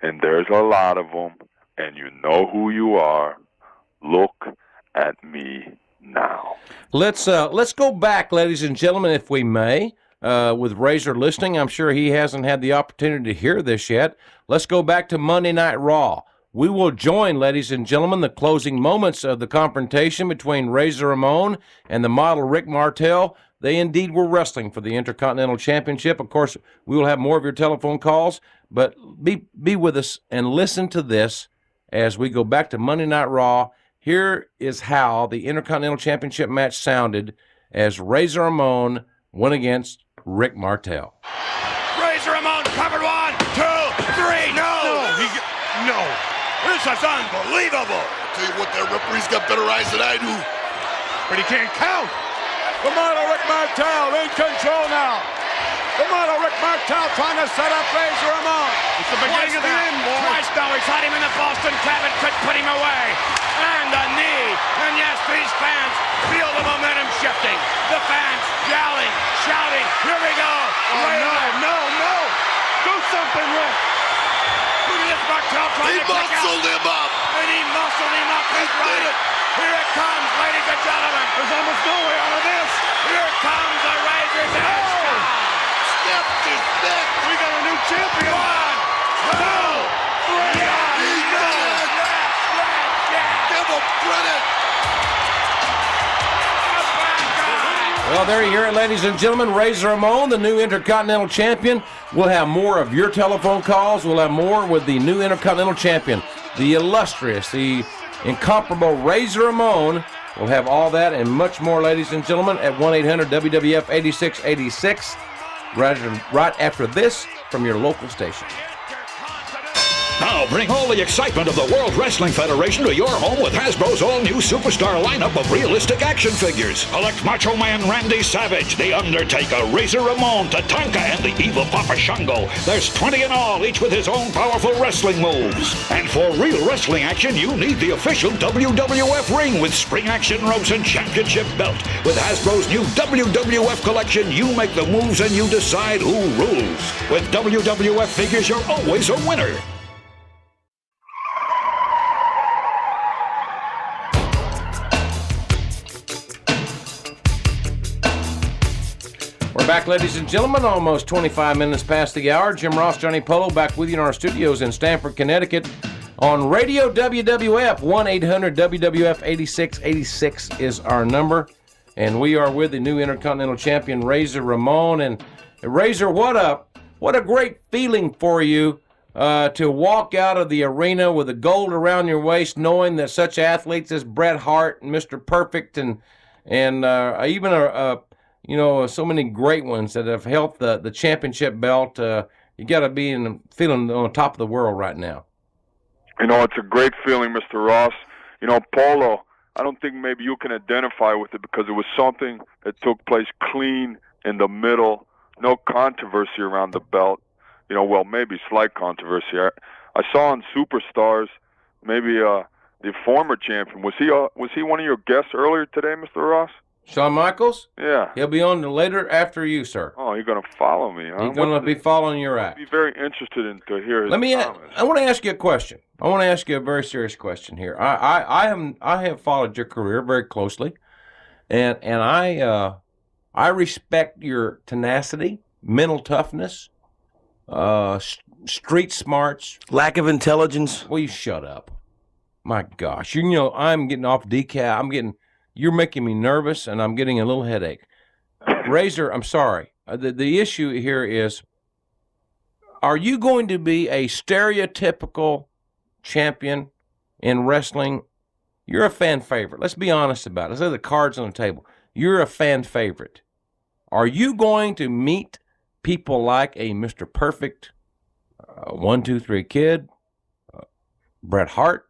and there's a lot of them, and you know who you are, look at me now. Let's go back, ladies and gentlemen, if we may, with Razor listening. I'm sure he hasn't had the opportunity to hear this yet. Let's go back to Monday Night Raw. We will join, ladies and gentlemen, the closing moments of the confrontation between Razor Ramon and the model Rick Martel. They indeed were wrestling for the Intercontinental Championship. Of course, we will have more of your telephone calls, but be with us and listen to this as we go back to Monday Night Raw. Here is how the Intercontinental Championship match sounded as Razor Ramon went against Rick Martel. Razor Ramon covered 1, 2, 3. No. This is unbelievable. Tell you what, that referee's got better eyes than I do. But he can't count. The model Rick Martel in control now. The model Rick Martel trying to set up Razor Ramon. It's the beginning of the end, boy. Twice now, he's had him in the Boston cabin, could put him away. And a knee. And yes, these fans feel the momentum shifting. The fans yelling, shouting. Here we go. Oh, no. Do something, Rick. Look at this Martel trying to kick out. He muscled him up. And he muscled him up. He's right. Here it comes, ladies and gentlemen. There's almost no way out of this. Here comes the Razor's Edge. Step his neck. We got a new champion. 1, 2, 3. He did it. Give him credit. Well, there you hear it, ladies and gentlemen. Razor Ramon, the new Intercontinental Champion. We'll have more of your telephone calls. We'll have more with the new Intercontinental Champion, the illustrious, the incomparable Razor Ramon. We'll have all that and much more, ladies and gentlemen, at 1-800-WWF-8686, right after this from your local station. Now bring all the excitement of the World Wrestling Federation to your home with Hasbro's all-new superstar lineup of realistic action figures. Collect Macho Man Randy Savage, The Undertaker, Razor Ramon, Tatanka, and the evil Papa Shango. There's 20 in all, each with his own powerful wrestling moves. And for real wrestling action, you need the official WWF ring with spring action ropes and championship belt. With Hasbro's new WWF collection, you make the moves and you decide who rules. With WWF figures, you're always a winner. Back, ladies and gentlemen, almost 25 minutes past the hour. Jim Ross, Johnny Polo, back with you in our studios in Stamford, Connecticut on Radio WWF. 1-800-WWF-8686 is our number. And we are with the new Intercontinental Champion, Razor Ramon. And Razor, what a great feeling for you to walk out of the arena with the gold around your waist, knowing that such athletes as Bret Hart and Mr. Perfect and even so many great ones that have held the championship belt. You got to be feeling on top of the world right now. It's a great feeling, Mr. Ross. Polo, I don't think maybe you can identify with it because it was something that took place clean in the middle, no controversy around the belt. Maybe slight controversy. I saw on Superstars, maybe the former champion. Was he one of your guests earlier today, Mr. Ross? Shawn Michaels? Yeah. He'll be on later after you, sir. Oh, you're going to follow me, huh? He's going to be following your act. I'd be very interested to hear his comments. I want to ask you a question. I want to ask you a very serious question here. I have followed your career very closely, and I respect your tenacity, mental toughness, street smarts, lack of intelligence. Will you shut up? My gosh, I'm getting off decaf. You're making me nervous, and I'm getting a little headache. Razor, I'm sorry. The issue here is, are you going to be a stereotypical champion in wrestling? You're a fan favorite. Let's be honest about it. Let's lay the cards on the table. You're a fan favorite. Are you going to meet people like a Mr. Perfect, 1, 2, 3 Kid, Bret Hart?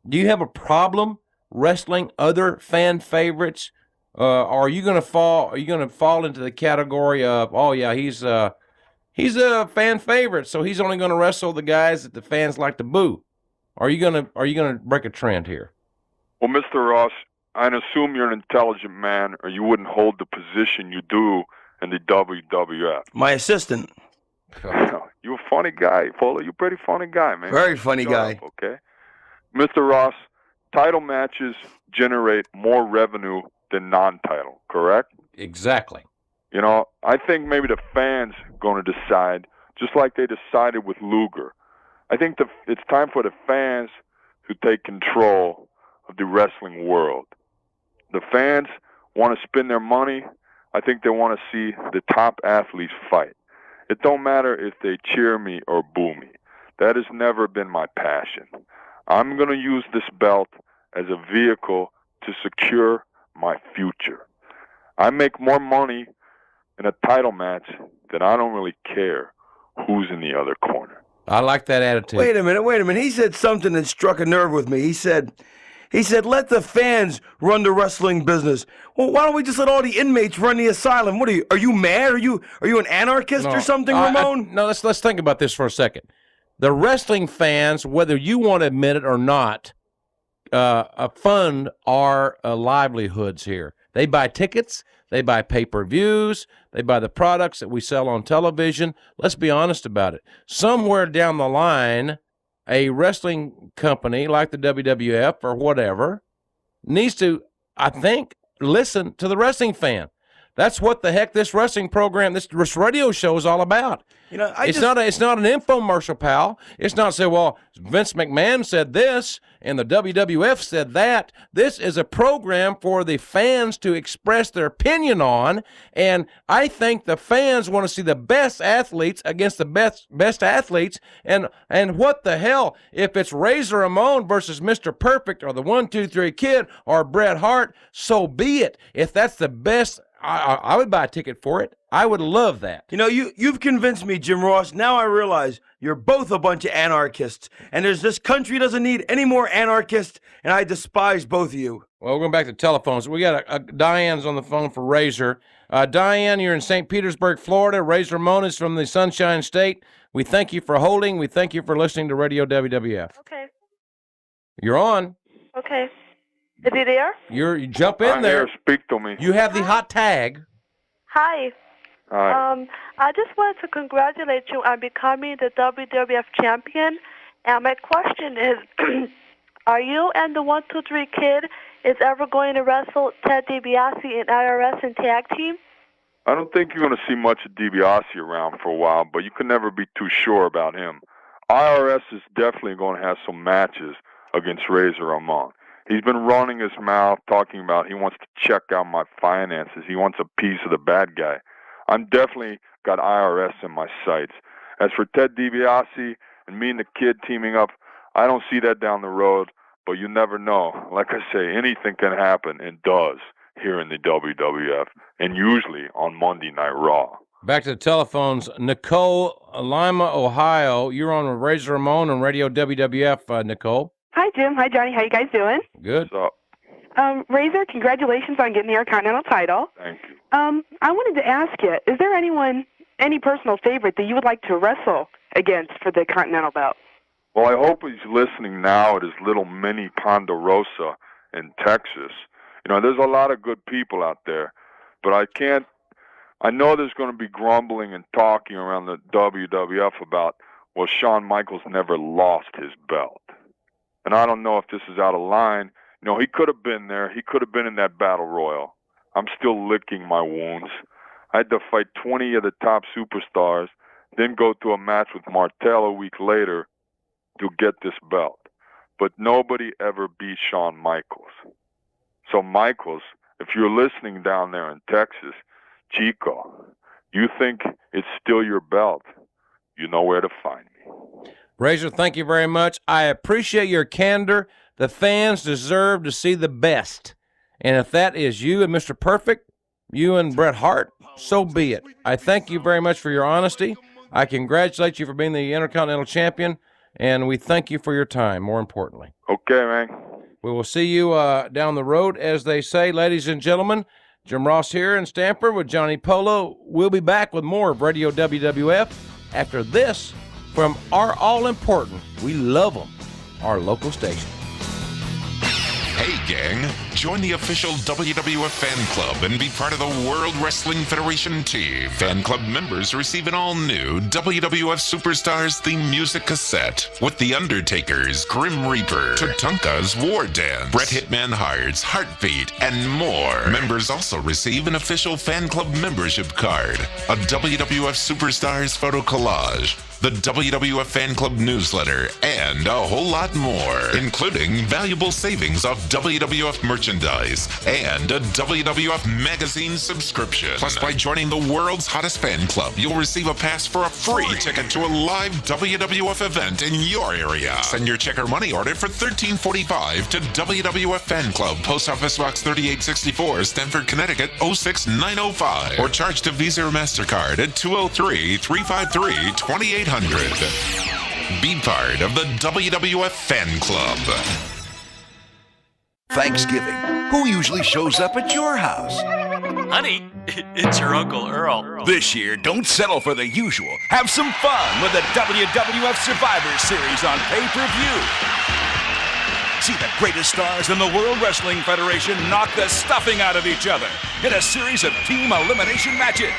Do you have a problem wrestling other fan favorites? Are you going to fall into the category of, he's a fan favorite, so he's only going to wrestle the guys that the fans like to boo? Are you going to break a trend here? Well, Mr. Ross, I assume you're an intelligent man, or you wouldn't hold the position you do in the WWF. My assistant. You're a funny guy, Polo. You're a pretty funny guy, man. Very funny guy. Up, okay, Mr. Ross, title matches generate more revenue than non-title, correct? Exactly. I think maybe the fans are going to decide, just like they decided with Luger. I think it's time for the fans to take control of the wrestling world. The fans want to spend their money. I think they want to see the top athletes fight. It don't matter if they cheer me or boo me. That has never been my passion. I'm going to use this belt as a vehicle to secure my future. I make more money in a title match than I don't really care who's in the other corner. I like that attitude. Wait a minute. He said something that struck a nerve with me. He said, let the fans run the wrestling business. Well, why don't we just let all the inmates run the asylum? What are you mad? Are you an anarchist or something, Ramon? No, let's think about this for a second. The wrestling fans, whether you want to admit it or not, fund our livelihoods here. They buy tickets, they buy pay-per-views, they buy the products that we sell on television. Let's be honest about it. Somewhere down the line, a wrestling company like the WWF or whatever needs to, I think, listen to the wrestling fan. That's what the heck this wrestling program, this radio show is all about. It's not an infomercial, pal. It's not say, well, Vince McMahon said this and the WWF said that. This is a program for the fans to express their opinion on, and I think the fans want to see the best athletes against the best athletes, and what the hell, if it's Razor Ramon versus Mr. Perfect or the 1, 2, 3 Kid or Bret Hart, so be it. If that's the best, I would buy a ticket for it. I would love that. You've convinced me, Jim Ross. Now I realize you're both a bunch of anarchists, and this country doesn't need any more anarchists, and I despise both of you. Well, we're going back to telephones. We got Diane's on the phone for Razor. Diane, you're in St. Petersburg, Florida. Razor Ramon is from the Sunshine State. We thank you for holding. We thank you for listening to Radio WWF. Okay. You're on. Okay. Is he there? You jump in there. Speak to me. You have the hot tag. Hi. Hi. I just wanted to congratulate you on becoming the WWF champion. And my question is, are you and the 1, 2, 3 Kid is ever going to wrestle Ted DiBiase in IRS and tag team? I don't think you're going to see much of DiBiase around for a while, but you can never be too sure about him. IRS is definitely going to have some matches against Razor Ramon. He's been running his mouth talking about he wants to check out my finances. He wants a piece of the bad guy. I'm definitely got IRS in my sights. As for Ted DiBiase and me and the Kid teaming up, I don't see that down the road, but you never know. Like I say, anything can happen, and does, here in the WWF, and usually on Monday Night Raw. Back to the telephones. Nicole, Lima, Ohio. You're on with Razor Ramon on Radio WWF, Nicole. Hi, Jim. Hi, Johnny. How you guys doing? Good. What's up? Razor, congratulations on getting the Intercontinental title. Thank you. I wanted to ask you, is there any personal favorite that you would like to wrestle against for the Continental belt? Well, I hope he's listening now at his little mini Ponderosa in Texas. There's a lot of good people out there, but I know there's going to be grumbling and talking around the WWF about, well, Shawn Michaels never lost his belt. And I don't know if this is out of line. He could have been there. He could have been in that battle royal. I'm still licking my wounds. I had to fight 20 of the top superstars, then go to a match with Martel a week later to get this belt. But nobody ever beat Shawn Michaels. So Michaels, if you're listening down there in Texas, Chico, you think it's still your belt, you know where to find me. Razor, thank you very much. I appreciate your candor. The fans deserve to see the best. And if that is you and Mr. Perfect, you and Bret Hart, so be it. I thank you very much for your honesty. I congratulate you for being the Intercontinental Champion, and we thank you for your time, more importantly. Okay, man. We will see you down the road, as they say. Ladies and gentlemen, Jim Ross here in Stamford with Johnny Polo. We'll be back with more of Radio WWF after this from our all-important, we love them, our local station. Hey, gang, join the official WWF fan club and be part of the World Wrestling Federation team. Fan club members receive an all-new WWF Superstars theme music cassette with The Undertaker's Grim Reaper, Tatanka's War Dance, Bret Hitman Hart's Heartbeat, and more. Members also receive an official fan club membership card, a WWF Superstars photo collage, the WWF Fan Club newsletter, and a whole lot more, including valuable savings off WWF merchandise and a WWF magazine subscription. Plus, by joining the world's hottest fan club, you'll receive a pass for a free ticket to a live WWF event in your area. Send your check or money order for $13.45 to WWF Fan Club, Post Office Box 3864, Stamford, Connecticut 06905, or charge to Visa or MasterCard at 203-353-2800. Be part of the WWF Fan Club. Thanksgiving. Who usually shows up at your house? Honey, it's your Uncle Earl. This year, don't settle for the usual. Have some fun with the WWF Survivor Series on pay-per-view. See the greatest stars in the World Wrestling Federation knock the stuffing out of each other in a series of team elimination matches.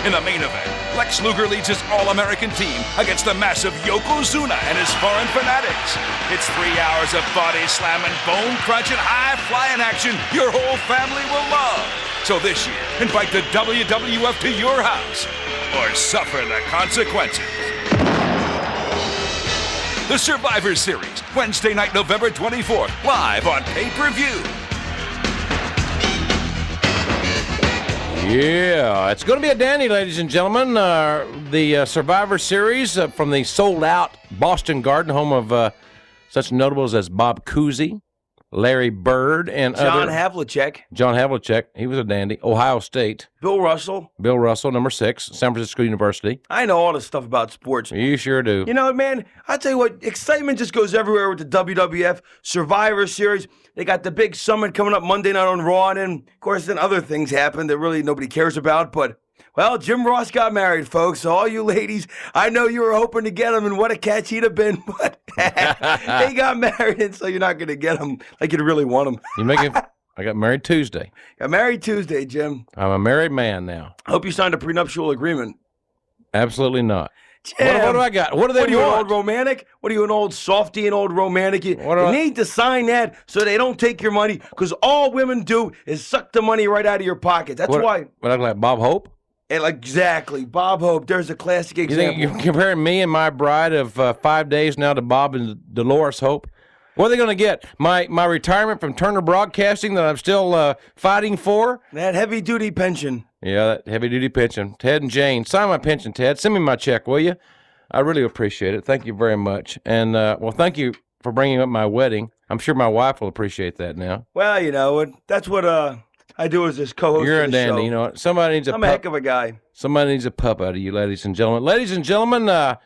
In the main event, Lex Luger leads his All-American team against the massive Yokozuna and his Foreign Fanatics. It's 3 hours of body slamming, bone crunching, high-flying action your whole family will love. So this year, invite the WWF to your house or suffer the consequences. The Survivor Series, Wednesday night, November 24th, live on pay-per-view. Yeah, it's going to be a dandy, ladies and gentlemen. The Survivor Series from the sold-out Boston Garden, home of such notables as Bob Cousy, Larry Bird, and John Havlicek. John Havlicek, he was a dandy. Ohio State. Bill Russell. Bill Russell, number 6, San Francisco University. I know all this stuff about sports. You sure do. You know, man, I'll tell you what, excitement just goes everywhere with the WWF Survivor Series. They got the big summit coming up Monday night on Raw, and of course, then other things happen that really nobody cares about. But, well, Jim Ross got married, folks. So all you ladies, I know you were hoping to get him, and what a catch he'd have been. But they got married, and so you're not going to get him like you'd really want him. You make it. I got married Tuesday. Got married Tuesday, Jim. I'm a married man now. I hope you signed a prenuptial agreement. Absolutely not. What do I got? What do they What are you, an want? old romantic? What are you, an old softy, an old romantic? You need to sign that so they don't take your money, because all women do is suck the money right out of your pocket. That's why. What I look like, Bob Hope? Exactly. Bob Hope. There's a classic example. You think you're comparing me and my bride of 5 days now to Bob and Dolores Hope? What are they going to get? My retirement from Turner Broadcasting that I'm still fighting for? That heavy-duty pension. Yeah, that heavy-duty pension. Ted and Jane, sign my pension, Ted. Send me my check, will you? I really appreciate it. Thank you very much. And, well, thank you for bringing up my wedding. I'm sure my wife will appreciate that now. Well, you know, that's what I do as this co-host. You're a of the dandy. show. You know what? Somebody needs I'm a heck of a guy. Somebody needs a pup out of you, ladies and gentlemen. Ladies and gentlemen,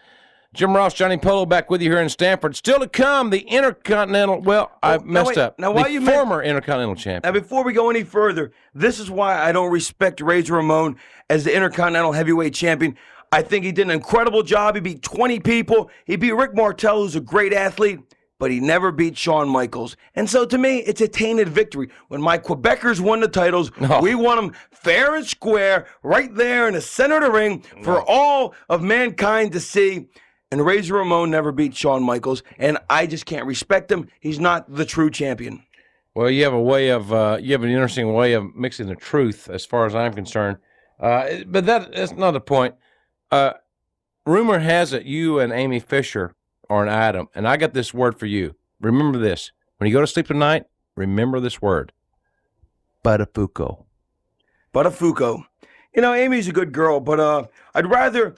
Jim Ross, Johnny Polo back with you here in Stanford. Still to come, the Intercontinental, I messed up. Now, why the you former Intercontinental champion. Now, before we go any further, this is why I don't respect Razor Ramon as the Intercontinental Heavyweight Champion. I think he did an incredible job. He beat 20 people. He beat Rick Martel, who's a great athlete, but he never beat Shawn Michaels. And so, to me, it's a tainted victory. When my Quebecers won the titles, we won them fair and square, right there in the center of the ring for all of mankind to see. And Razor Ramon never beat Shawn Michaels, and I just can't respect him. He's not the true champion. Well, you have a way of you have an interesting way of mixing the truth, as far as I'm concerned. But that's not the point. Rumor has it you and Amy Fisher are an item, and I got this word for you. Remember this: when you go to sleep tonight, remember this word: Buttafuoco. Buttafuoco. You know, Amy's a good girl, but I'd rather.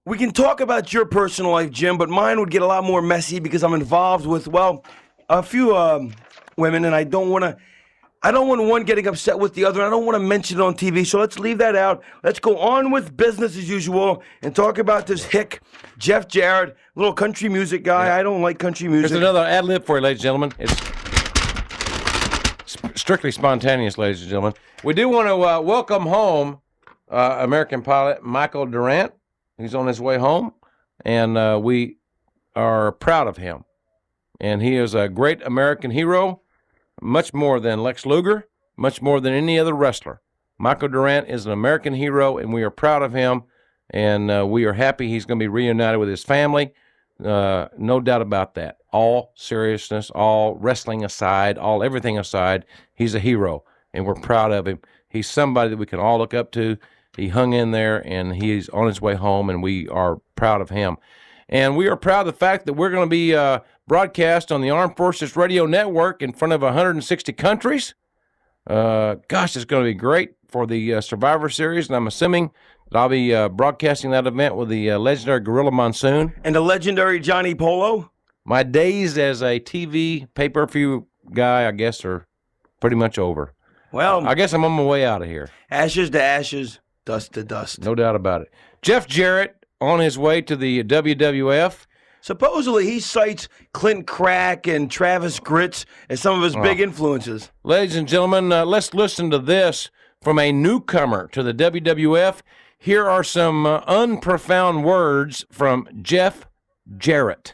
We can talk about your personal life, Jim, but mine would get a lot more messy because I'm involved with, well, a few women, and I don't want one getting upset with the other. I don't want to mention it on TV, so let's leave that out. Let's go on with business as usual and talk about this hick, Jeff Jarrett, little country music guy. Yeah. I don't like country music. There's another ad lib for you, ladies and gentlemen. It's strictly spontaneous, ladies and gentlemen. We do want to welcome home American pilot Michael Durant. He's on his way home, and we are proud of him. And he is a great American hero, much more than Lex Luger, much more than any other wrestler. Michael Durant is an American hero, and we are proud of him, and we are happy he's going to be reunited with his family. No doubt about that. All seriousness, all wrestling aside, all everything aside, he's a hero, and we're proud of him. He's somebody that we can all look up to. He hung in there, and he's on his way home, and we are proud of him. And we are proud of the fact that we're going to be broadcast on the Armed Forces Radio Network in front of 160 countries. Gosh, it's going to be great for the Survivor Series, and I'm assuming that I'll be broadcasting that event with the legendary Gorilla Monsoon. And the legendary Johnny Polo. My days as a TV pay-per-view guy, I guess, are pretty much over. Well, I guess I'm on my way out of here. Ashes to ashes. Dust to dust. No doubt about it. Jeff Jarrett on his way to the WWF. Supposedly, he cites Clint Crack and Travis Gritz as some of his big influences. Ladies and gentlemen, let's listen to this from a newcomer to the WWF. Here are some unprofound words from Jeff Jarrett.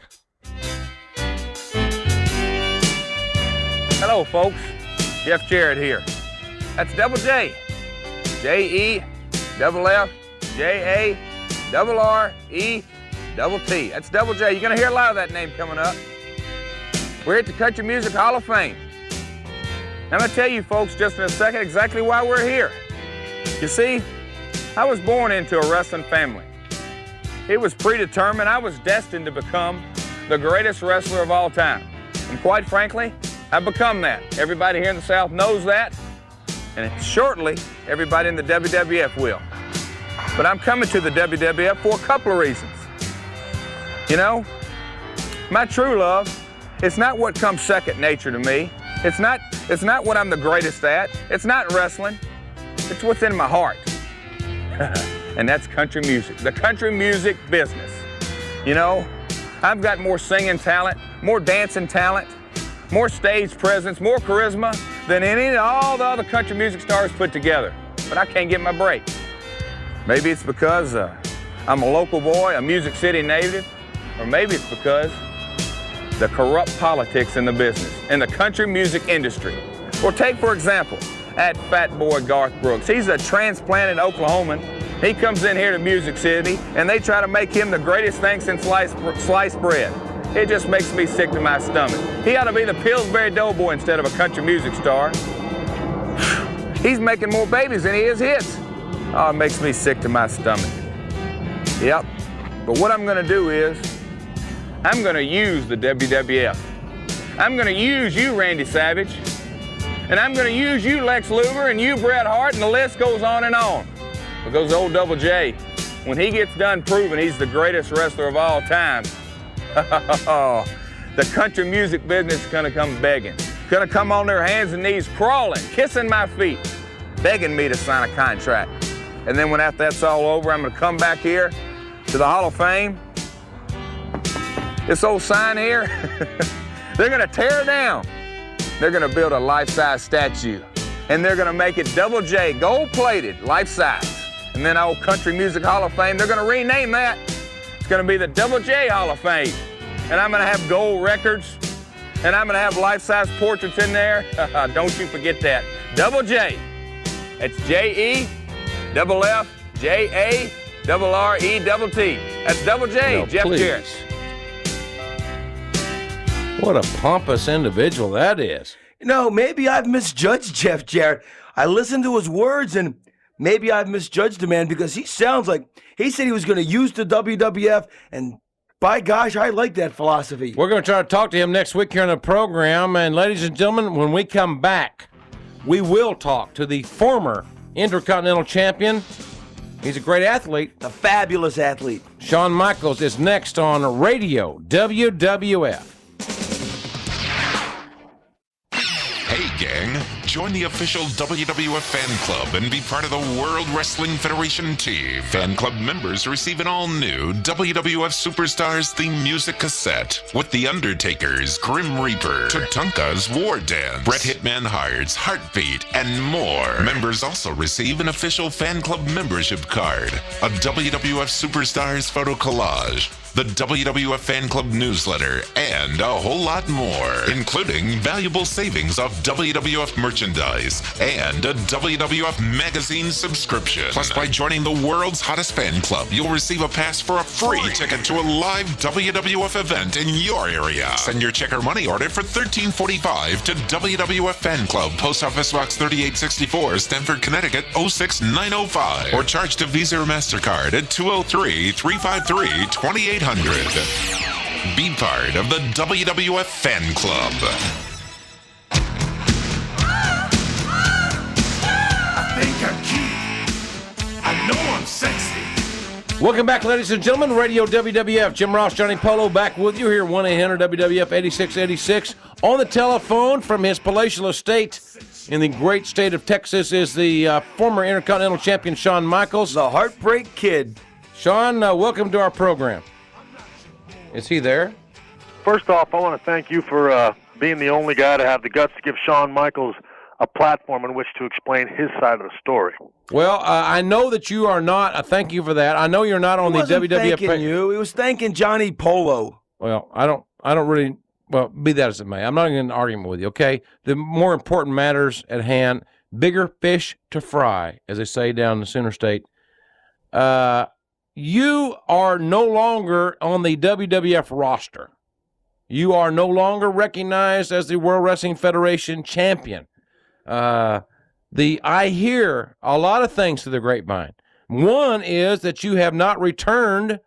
Hello, folks. Jeff Jarrett here. That's Double J. J-E-F-F-J-A-R-R-E-T-T. That's Double J. You're going to hear a lot of that name coming up. We're at the Country Music Hall of Fame. I'm going to tell you folks just in a second exactly why we're here. You see, I was born into a wrestling family. It was predetermined. I was destined to become the greatest wrestler of all time. And quite frankly, I've become that. Everybody here in the South knows that. And shortly, everybody in the WWF will. But I'm coming to the WWF for a couple of reasons. You know, my true love, it's not what comes second nature to me. It's not what I'm the greatest at. It's not wrestling. It's what's in my heart. And that's country music, the country music business. You know, I've got more singing talent, more dancing talent, more stage presence, more charisma than any and all the other country music stars put together. But I can't get my break. Maybe it's because I'm a local boy, a Music City native, or maybe it's because the corrupt politics in the business, in the country music industry. Or take, for example, that fat boy Garth Brooks. He's a transplanted Oklahoman He comes in here to Music City, and they try to make him the greatest thing since sliced bread. It just makes me sick to my stomach. He ought to be the Pillsbury Doughboy instead of a country music star. He's making more babies than he is hits. Oh, it makes me sick to my stomach. Yep. But what I'm going to do is, I'm going to use the WWF. I'm going to use you, Randy Savage. And I'm going to use you, Lex Luger, and you, Bret Hart, and the list goes on and on. Because old Double J, when he gets done proving he's the greatest wrestler of all time, the country music business is going to come begging. Going to come on their hands and knees, crawling, kissing my feet, begging me to sign a contract. And then when after that's all over, I'm going to come back here to the Hall of Fame. This old sign here, they're going to tear it down. They're going to build a life-size statue. And they're going to make it Double J, gold-plated, life-size. And then old Country Music Hall of Fame, they're going to rename that. It's going to be the Double J Hall of Fame. And I'm going to have gold records. And I'm going to have life-size portraits in there. Don't you forget that. Double J. It's J-E-F-F-J-A-R-R-E-T-T. That's Double J, no, Jeff please. Jarrett. What a pompous individual that is. Maybe I've misjudged Jeff Jarrett. I listened to his words, and maybe I've misjudged the man because he sounds like he said he was going to use the WWF, and by gosh, I like that philosophy. We're going to try to talk to him next week here on the program. And ladies and gentlemen, when we come back, we will talk to the former Intercontinental Champion. He's a great athlete. A fabulous athlete. Shawn Michaels is next on Radio WWF. Hey, gang. Join the official WWF fan club and be part of the World Wrestling Federation team. Fan club members receive an all-new WWF Superstars theme music cassette with The Undertaker's Grim Reaper, Tatanka's War Dance, Bret Hitman Hart's Heartbeat, and more. Members also receive an official fan club membership card, a WWF Superstars photo collage, the WWF Fan Club newsletter, and a whole lot more, including valuable savings off WWF merchandise and a WWF magazine subscription. Plus, by joining the world's hottest fan club, you'll receive a pass for a free ticket to a live WWF event in your area. Send your check or money order for $13.45 to WWF Fan Club, Post Office Box 3864, Stamford, Connecticut 06905, or charge to Visa or MasterCard at 203-353-2800. Be part of the WWF Fan Club. I think I'm cute. I know I'm sexy. Welcome back, ladies and gentlemen. Radio WWF. Jim Ross, Johnny Polo back with you here, 1-800-WWF-8686. On the telephone from his palatial estate in the great state of Texas is the former Intercontinental Champion, Shawn Michaels. The Heartbreak Kid. Shawn, welcome to our program. Is he there? First off, I want to thank you for being the only guy to have the guts to give Shawn Michaels a platform in which to explain his side of the story. Well, I know that you are not. Thank you for that. I know you're not on the WWF. Thanking you. He was thanking Johnny Polo. Well, I don't really. Well, be that as it may, I'm not in an argument with you. Okay, the more important matters at hand, bigger fish to fry, as they say down in the Sooner State. You are no longer on the WWF roster. You are no longer recognized as the World Wrestling Federation champion. I hear a lot of things through the grapevine. One is that you have not returned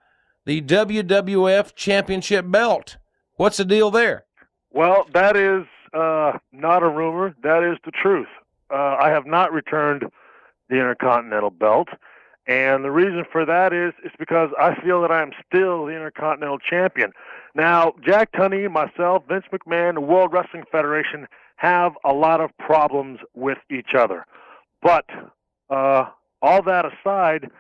the WWF championship belt. What's the deal there? Well, that is not a rumor. That is the truth. I have not returned the Intercontinental belt. And the reason for that is because I feel that I am still the Intercontinental Champion. Now, Jack Tunney, myself, Vince McMahon, the World Wrestling Federation have a lot of problems with each other. But all that aside,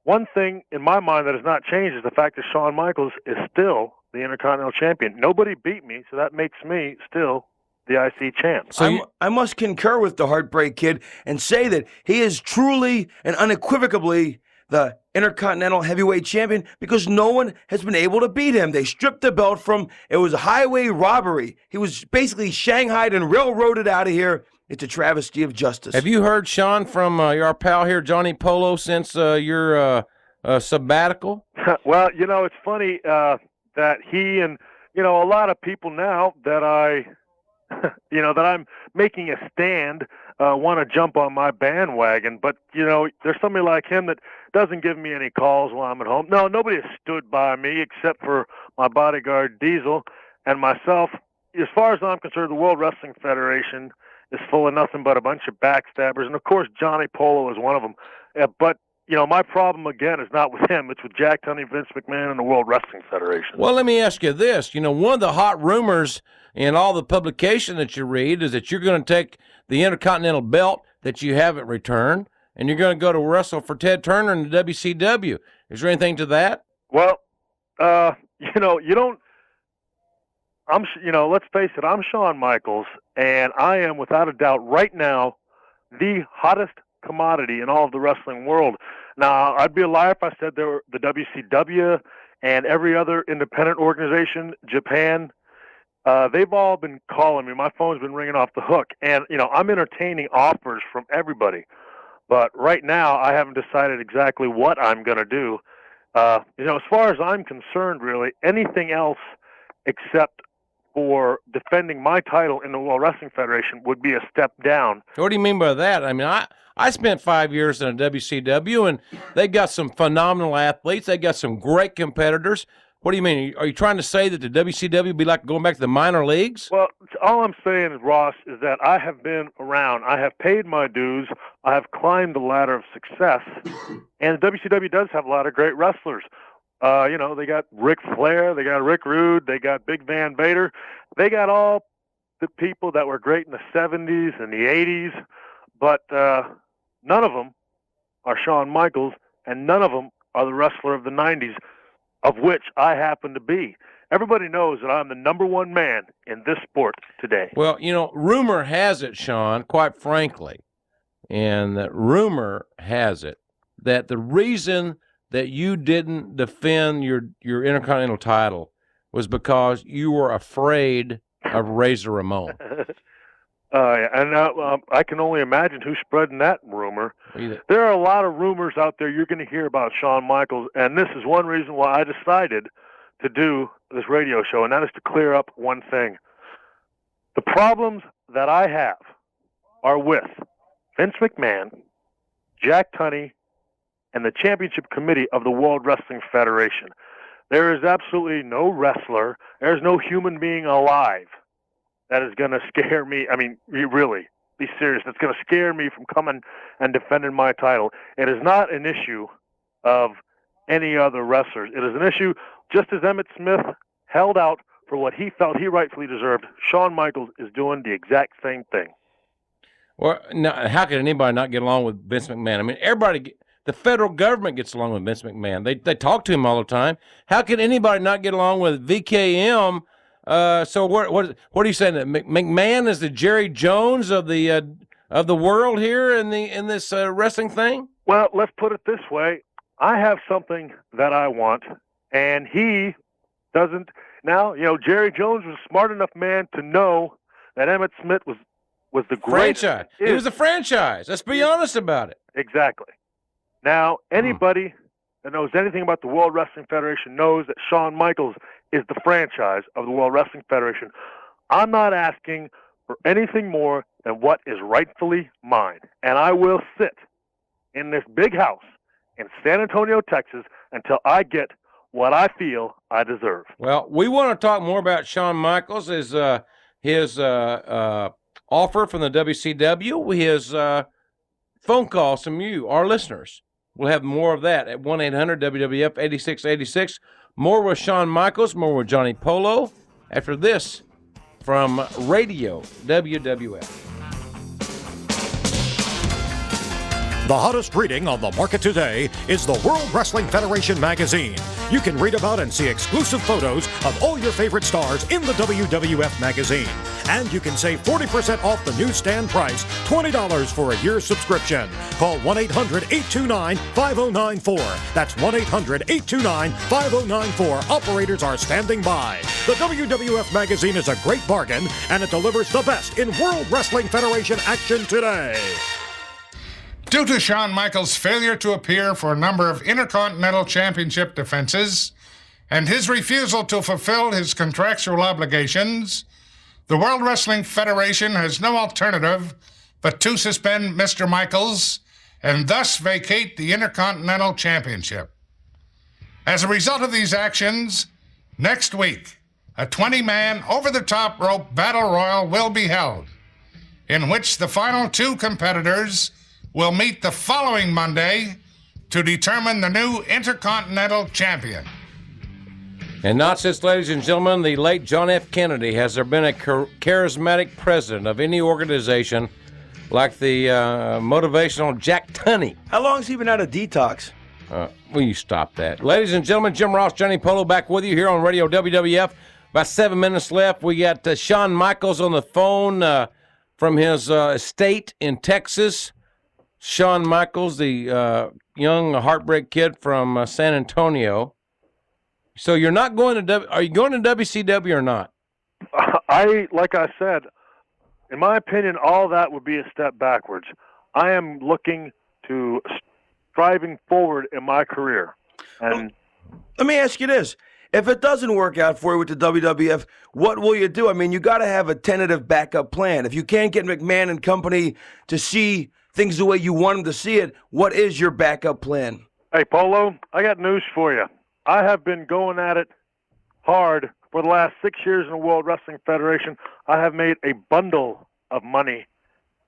one thing in my mind that has not changed is the fact that Shawn Michaels is still the Intercontinental Champion. Nobody beat me, so that makes me still the IC champ. So I must concur with the Heartbreak Kid and say that he is truly and unequivocally the Intercontinental Heavyweight Champion because no one has been able to beat him. They stripped the belt from, it was a highway robbery. He was basically shanghaied and railroaded out of here, It's a travesty of justice. Have you heard, Shawn, from our pal here, Johnny Polo, since your sabbatical? Well, it's funny that he and, a lot of people now that that I'm making a stand want to jump on my bandwagon. But, there's somebody like him that doesn't give me any calls while I'm at home. No, nobody has stood by me except for my bodyguard Diesel and myself. As far as I'm concerned, the World Wrestling Federation is full of nothing but a bunch of backstabbers. And, of course, Johnny Polo is one of them. But, my problem, again, is not with him. It's with Jack Tunney, Vince McMahon, and the World Wrestling Federation. Well, let me ask you this. One of the hot rumors in all the publication that you read is that you're going to take the Intercontinental belt that you haven't returned, and you're going to go to wrestle for Ted Turner in the WCW. Is there anything to that? Well, you don't. Let's face it. I'm Shawn Michaels, and I am, without a doubt, right now, the hottest commodity in all of the wrestling world. Now, I'd be a liar if I said there were the WCW and every other independent organization, Japan. They've all been calling me. My phone's been ringing off the hook, and I'm entertaining offers from everybody. But right now, I haven't decided exactly what I'm going to do. As far as I'm concerned, really, anything else except for defending my title in the World Wrestling Federation would be a step down. What do you mean by that? I mean, I spent 5 years in a WCW, and they got some phenomenal athletes. They got some great competitors. What do you mean? Are you trying to say that the WCW would be like going back to the minor leagues? Well, all I'm saying, Ross, is that I have been around. I have paid my dues. I have climbed the ladder of success. And the WCW does have a lot of great wrestlers. They got Ric Flair, they got Rick Rude, they got Big Van Vader. They got all the people that were great in the 70s and the 80s, but none of them are Shawn Michaels, and none of them are the wrestler of the 90s, of which I happen to be. Everybody knows that I'm the number one man in this sport today. Well, rumor has it, Shawn, quite frankly, and that rumor has it that the reason that you didn't defend your Intercontinental title was because you were afraid of Razor Ramon. I can only imagine who's spreading that rumor. There are a lot of rumors out there you're going to hear about Shawn Michaels, and this is one reason why I decided to do this radio show, and that is to clear up one thing. The problems that I have are with Vince McMahon, Jack Tunney, and the Championship Committee of the World Wrestling Federation. There is absolutely no wrestler, there's no human being alive that is going to scare me. I mean, really, be serious. That's going to scare me from coming and defending my title. It is not an issue of any other wrestlers. It is an issue, just as Emmett Smith held out for what he felt he rightfully deserved, Shawn Michaels is doing the exact same thing. Well, now, how can anybody not get along with Vince McMahon? I mean, the federal government gets along with Vince McMahon. They talk to him all the time. How can anybody not get along with VKM? So what are you saying? That McMahon is the Jerry Jones of the world here in this wrestling thing? Well, let's put it this way: I have something that I want, and he doesn't. Now, Jerry Jones was a smart enough man to know that Emmett Smith was the greatest. Franchise. He was a franchise. Let's be honest about it. Exactly. Now, anybody that knows anything about the World Wrestling Federation knows that Shawn Michaels is the franchise of the World Wrestling Federation. I'm not asking for anything more than what is rightfully mine. And I will sit in this big house in San Antonio, Texas, until I get what I feel I deserve. Well, we want to talk more about Shawn Michaels, his offer from the WCW, his phone calls from you, our listeners. We'll have more of that at 1-800-WWF-8686. More with Shawn Michaels, more with Johnny Polo. After this, from Radio WWF. The hottest reading on the market today is the World Wrestling Federation magazine. You can read about and see exclusive photos of all your favorite stars in the WWF magazine. And you can save 40% off the newsstand price, $20 for a year's subscription. Call 1-800-829-5094. That's 1-800-829-5094. Operators are standing by. The WWF magazine is a great bargain, and it delivers the best in World Wrestling Federation action today. Due to Shawn Michaels' failure to appear for a number of Intercontinental Championship defenses and his refusal to fulfill his contractual obligations, the World Wrestling Federation has no alternative but to suspend Mr. Michaels and thus vacate the Intercontinental Championship. As a result of these actions, next week, a 20-man over-the-top rope battle royal will be held, in which the final two competitors will meet the following Monday to determine the new Intercontinental Champion. And not since, ladies and gentlemen, the late John F. Kennedy has there been a charismatic president of any organization like the motivational Jack Tunney. How long has he been out of detox? Will you stop that? Ladies and gentlemen, Jim Ross, Johnny Polo back with you here on Radio WWF. About 7 minutes left. We got Shawn Michaels on the phone from his estate in Texas. Shawn Michaels, the young heartbreak kid from San Antonio. So you're not going to are you going to WCW or not? Like I said, in my opinion, all that would be a step backwards. I am looking to striving forward in my career. And let me ask you this. If it doesn't work out for you with the WWF, what will you do? I mean, you got to have a tentative backup plan. If you can't get McMahon and company to see things the way you want them to see it, what is your backup plan? Hey, Polo, I got news for you. I have been going at it hard for the last 6 years in the World Wrestling Federation. I have made a bundle of money,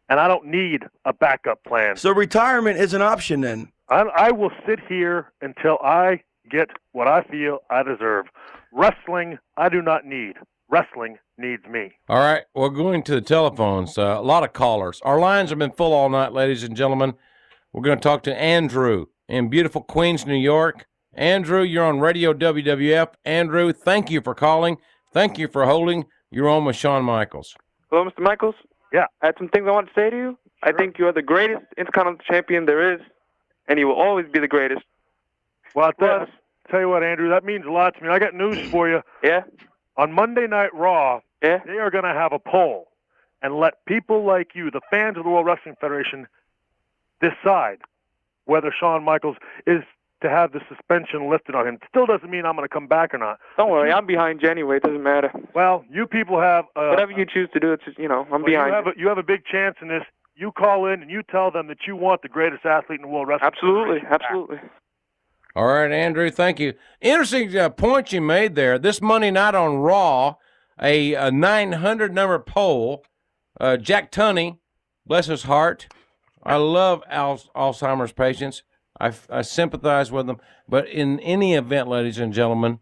and I don't need a backup plan. So retirement is an option then? I will sit here until I get what I feel I deserve. Wrestling, I do not need. Wrestling needs me. All right, we're going to the telephones. A lot of callers. Our lines have been full all night, ladies and gentlemen. We're going to talk to Andrew in beautiful Queens, New York. Andrew, you're on Radio WWF. Andrew, thank you for calling. Thank you for holding. You're on with Shawn Michaels. Hello, Mr. Michaels. Yeah. I had some things I want to say to you. Sure. I think you are the greatest Intercontinental Champion there is, and you will always be the greatest. Well, tell you what, Andrew, that means a lot to me. I got news for you. Yeah? On Monday Night Raw, yeah? They are going to have a poll and let people like you, the fans of the World Wrestling Federation, decide whether Shawn Michaels is to have the suspension lifted on him. It still doesn't mean I'm going to come back or not. Don't worry, I'm behind you anyway. It doesn't matter. Well, you people have... whatever you choose to do, it's just, I'm behind you. You have a big chance in this. You call in and you tell them that you want the greatest athlete in the World Wrestling Federation. Absolutely. All right, Andrew, thank you. Interesting point you made there. This Monday night on Raw, a 900 number poll. Jack Tunney, bless his heart. I love Alzheimer's patients. I sympathize with them. But in any event, ladies and gentlemen,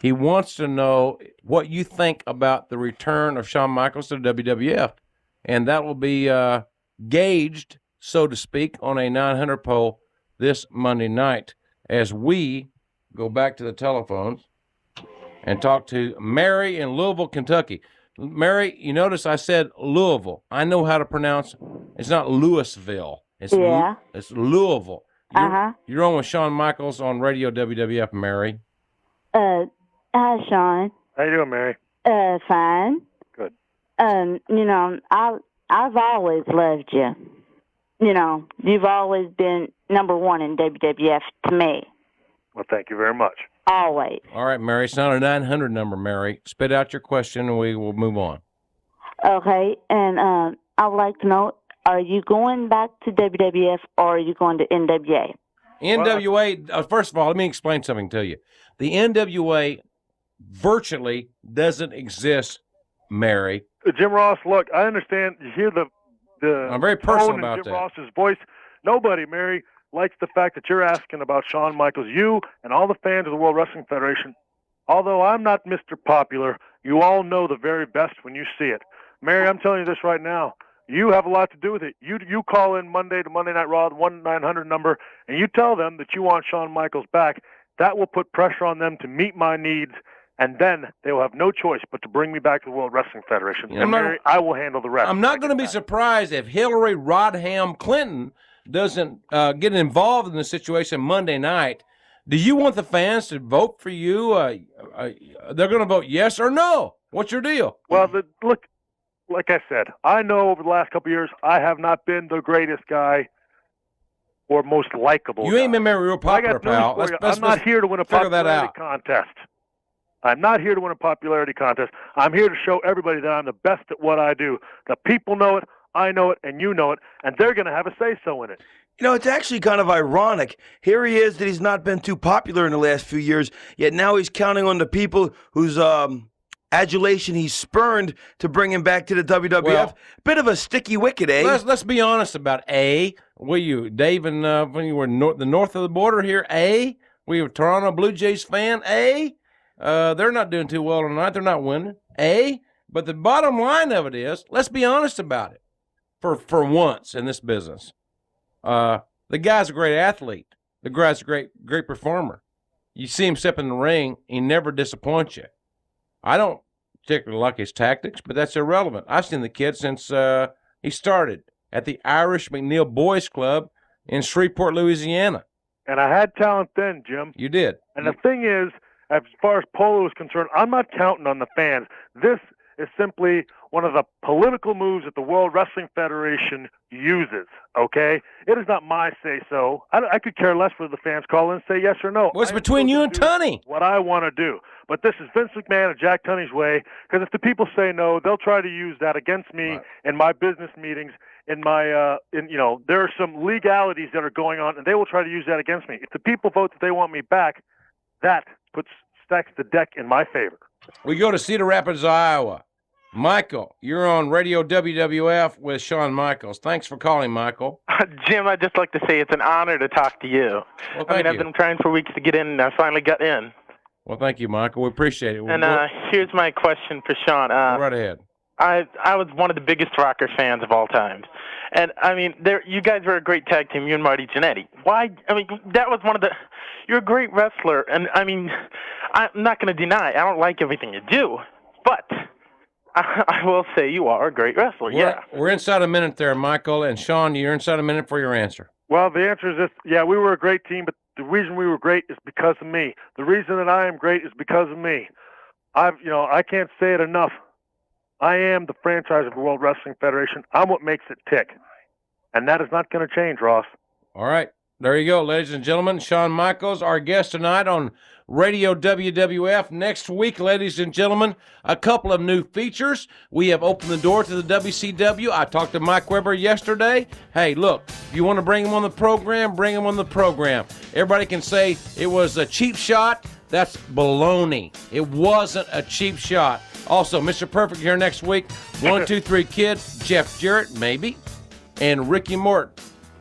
he wants to know what you think about the return of Shawn Michaels to the WWF. And that will be gauged, so to speak, on a 900 poll this Monday night as we go back to the telephones and talk to Mary in Louisville, Kentucky. Mary, you notice I said Louisville. I know how to pronounce. It's not Louisville. It's it's Louisville. You're on with Shawn Michaels on Radio WWF, Mary. Hi, Shawn. How you doing, Mary? Fine. Good. I've always loved you. You've always been number one in WWF to me. Well, thank you very much. Always. All right, Mary. It's not a 900 number, Mary. Spit out your question, and we will move on. Okay, and I would like to know, are you going back to WWF or are you going to NWA? NWA, first of all, let me explain something to you. The NWA virtually doesn't exist, Mary. Jim Ross, look, I understand. You hear the I'm very personal tone about in Jim that. Ross's voice. Nobody, Mary, likes the fact that you're asking about Shawn Michaels. You and all the fans of the World Wrestling Federation, although I'm not Mr. Popular, you all know the very best when you see it. Mary, I'm telling you this right now. You have a lot to do with it. You call in Monday to Monday Night Raw, the 1-900 number, and you tell them that you want Shawn Michaels back. that will put pressure on them to meet my needs, and then they will have no choice but to bring me back to the World Wrestling Federation. And I will handle the rest. I'm not going to be surprised if Hillary Rodham Clinton doesn't get involved in the situation Monday night. Do you want the fans to vote for you? They're going to vote yes or no. What's your deal? Well, look, like I said, I know over the last couple of years I have not been the greatest guy or most likable. You ain't been very real popular, pal. I'm not here to win a popularity contest. I'm not here to win a popularity contest. I'm here to show everybody that I'm the best at what I do. The people know it, I know it, and you know it, and they're going to have a say-so in it. You know, it's actually kind of ironic. Here he is that he's not been too popular in the last few years, yet now he's counting on the people whose adulation he spurned to bring him back to the WWF. Well, bit of a sticky wicket, eh? Let's be honest about A. Were you, Dave, and when you were the north of the border here, A? Were you a Toronto Blue Jays fan, A? They're not doing too well tonight. They're not winning, A? But the bottom line of it is, let's be honest about it for once in this business. The guy's a great athlete. The guy's a great performer. You see him step in the ring, he never disappoints you. I don't particularly like his tactics, but that's irrelevant. I've seen the kid since he started at the Irish McNeil Boys Club in Shreveport, Louisiana. And I had talent then, Jim. You did. And the thing is, as far as polo is concerned, I'm not counting on the fans. This is simply one of the political moves that the World Wrestling Federation uses, okay? It is not my say-so. I could care less whether the fans call in and say yes or no. What's between you and Tunney? What I want to do. But this is Vince McMahon and Jack Tunney's way, because if the people say no, they'll try to use that against me in my business meetings, in my, there are some legalities that are going on, and they will try to use that against me. If the people vote that they want me back, that stacks the deck in my favor. We go to Cedar Rapids, Iowa. Michael, you're on Radio WWF with Shawn Michaels. Thanks for calling, Michael. Jim, I'd just like to say it's an honor to talk to you. Well, I've been trying for weeks to get in, and I finally got in. Well, thank you, Michael. We appreciate it. And here's my question for Shawn. Go right ahead. I was one of the biggest Rockers fans of all time. And, you guys were a great tag team, you and Marty Jannetty. Why? That was one of the... You're a great wrestler, and, I'm not going to deny, I don't like everything you do, but... I will say you are a great wrestler, We're inside a minute there, Michael, and Shawn, you're inside a minute for your answer. Well, the answer is this. Yeah, we were a great team, but the reason we were great is because of me. The reason that I am great is because of me. I can't say it enough. I am the franchise of the World Wrestling Federation. I'm what makes it tick. And that is not going to change, Ross. All right. There you go, ladies and gentlemen. Shawn Michaels, our guest tonight on Radio WWF. Next week, ladies and gentlemen, a couple of new features. We have opened the door to the WCW. I talked to Mike Weber yesterday. Hey, look, if you want to bring him on the program, bring him on the program. Everybody can say it was a cheap shot. That's baloney. It wasn't a cheap shot. Also, Mr. Perfect here next week. 1, 2, 3 Kid, Jeff Jarrett, maybe, and Ricky Morton.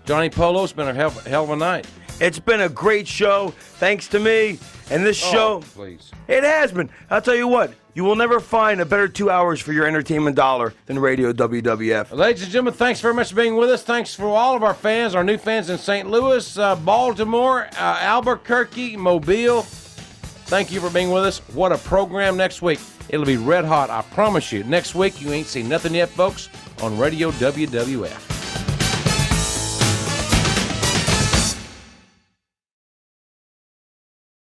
Johnny Polo's been a hell of a night. It's been a great show, thanks to me. And this show, please. It has been. I'll tell you what, you will never find a better 2 hours for your entertainment dollar than Radio WWF. Ladies and gentlemen, thanks very much for being with us. Thanks for all of our fans, our new fans in St. Louis, Baltimore, Albuquerque, Mobile. Thank you for being with us. What a program next week. It'll be red hot, I promise you. Next week, you ain't seen nothing yet, folks, on Radio WWF.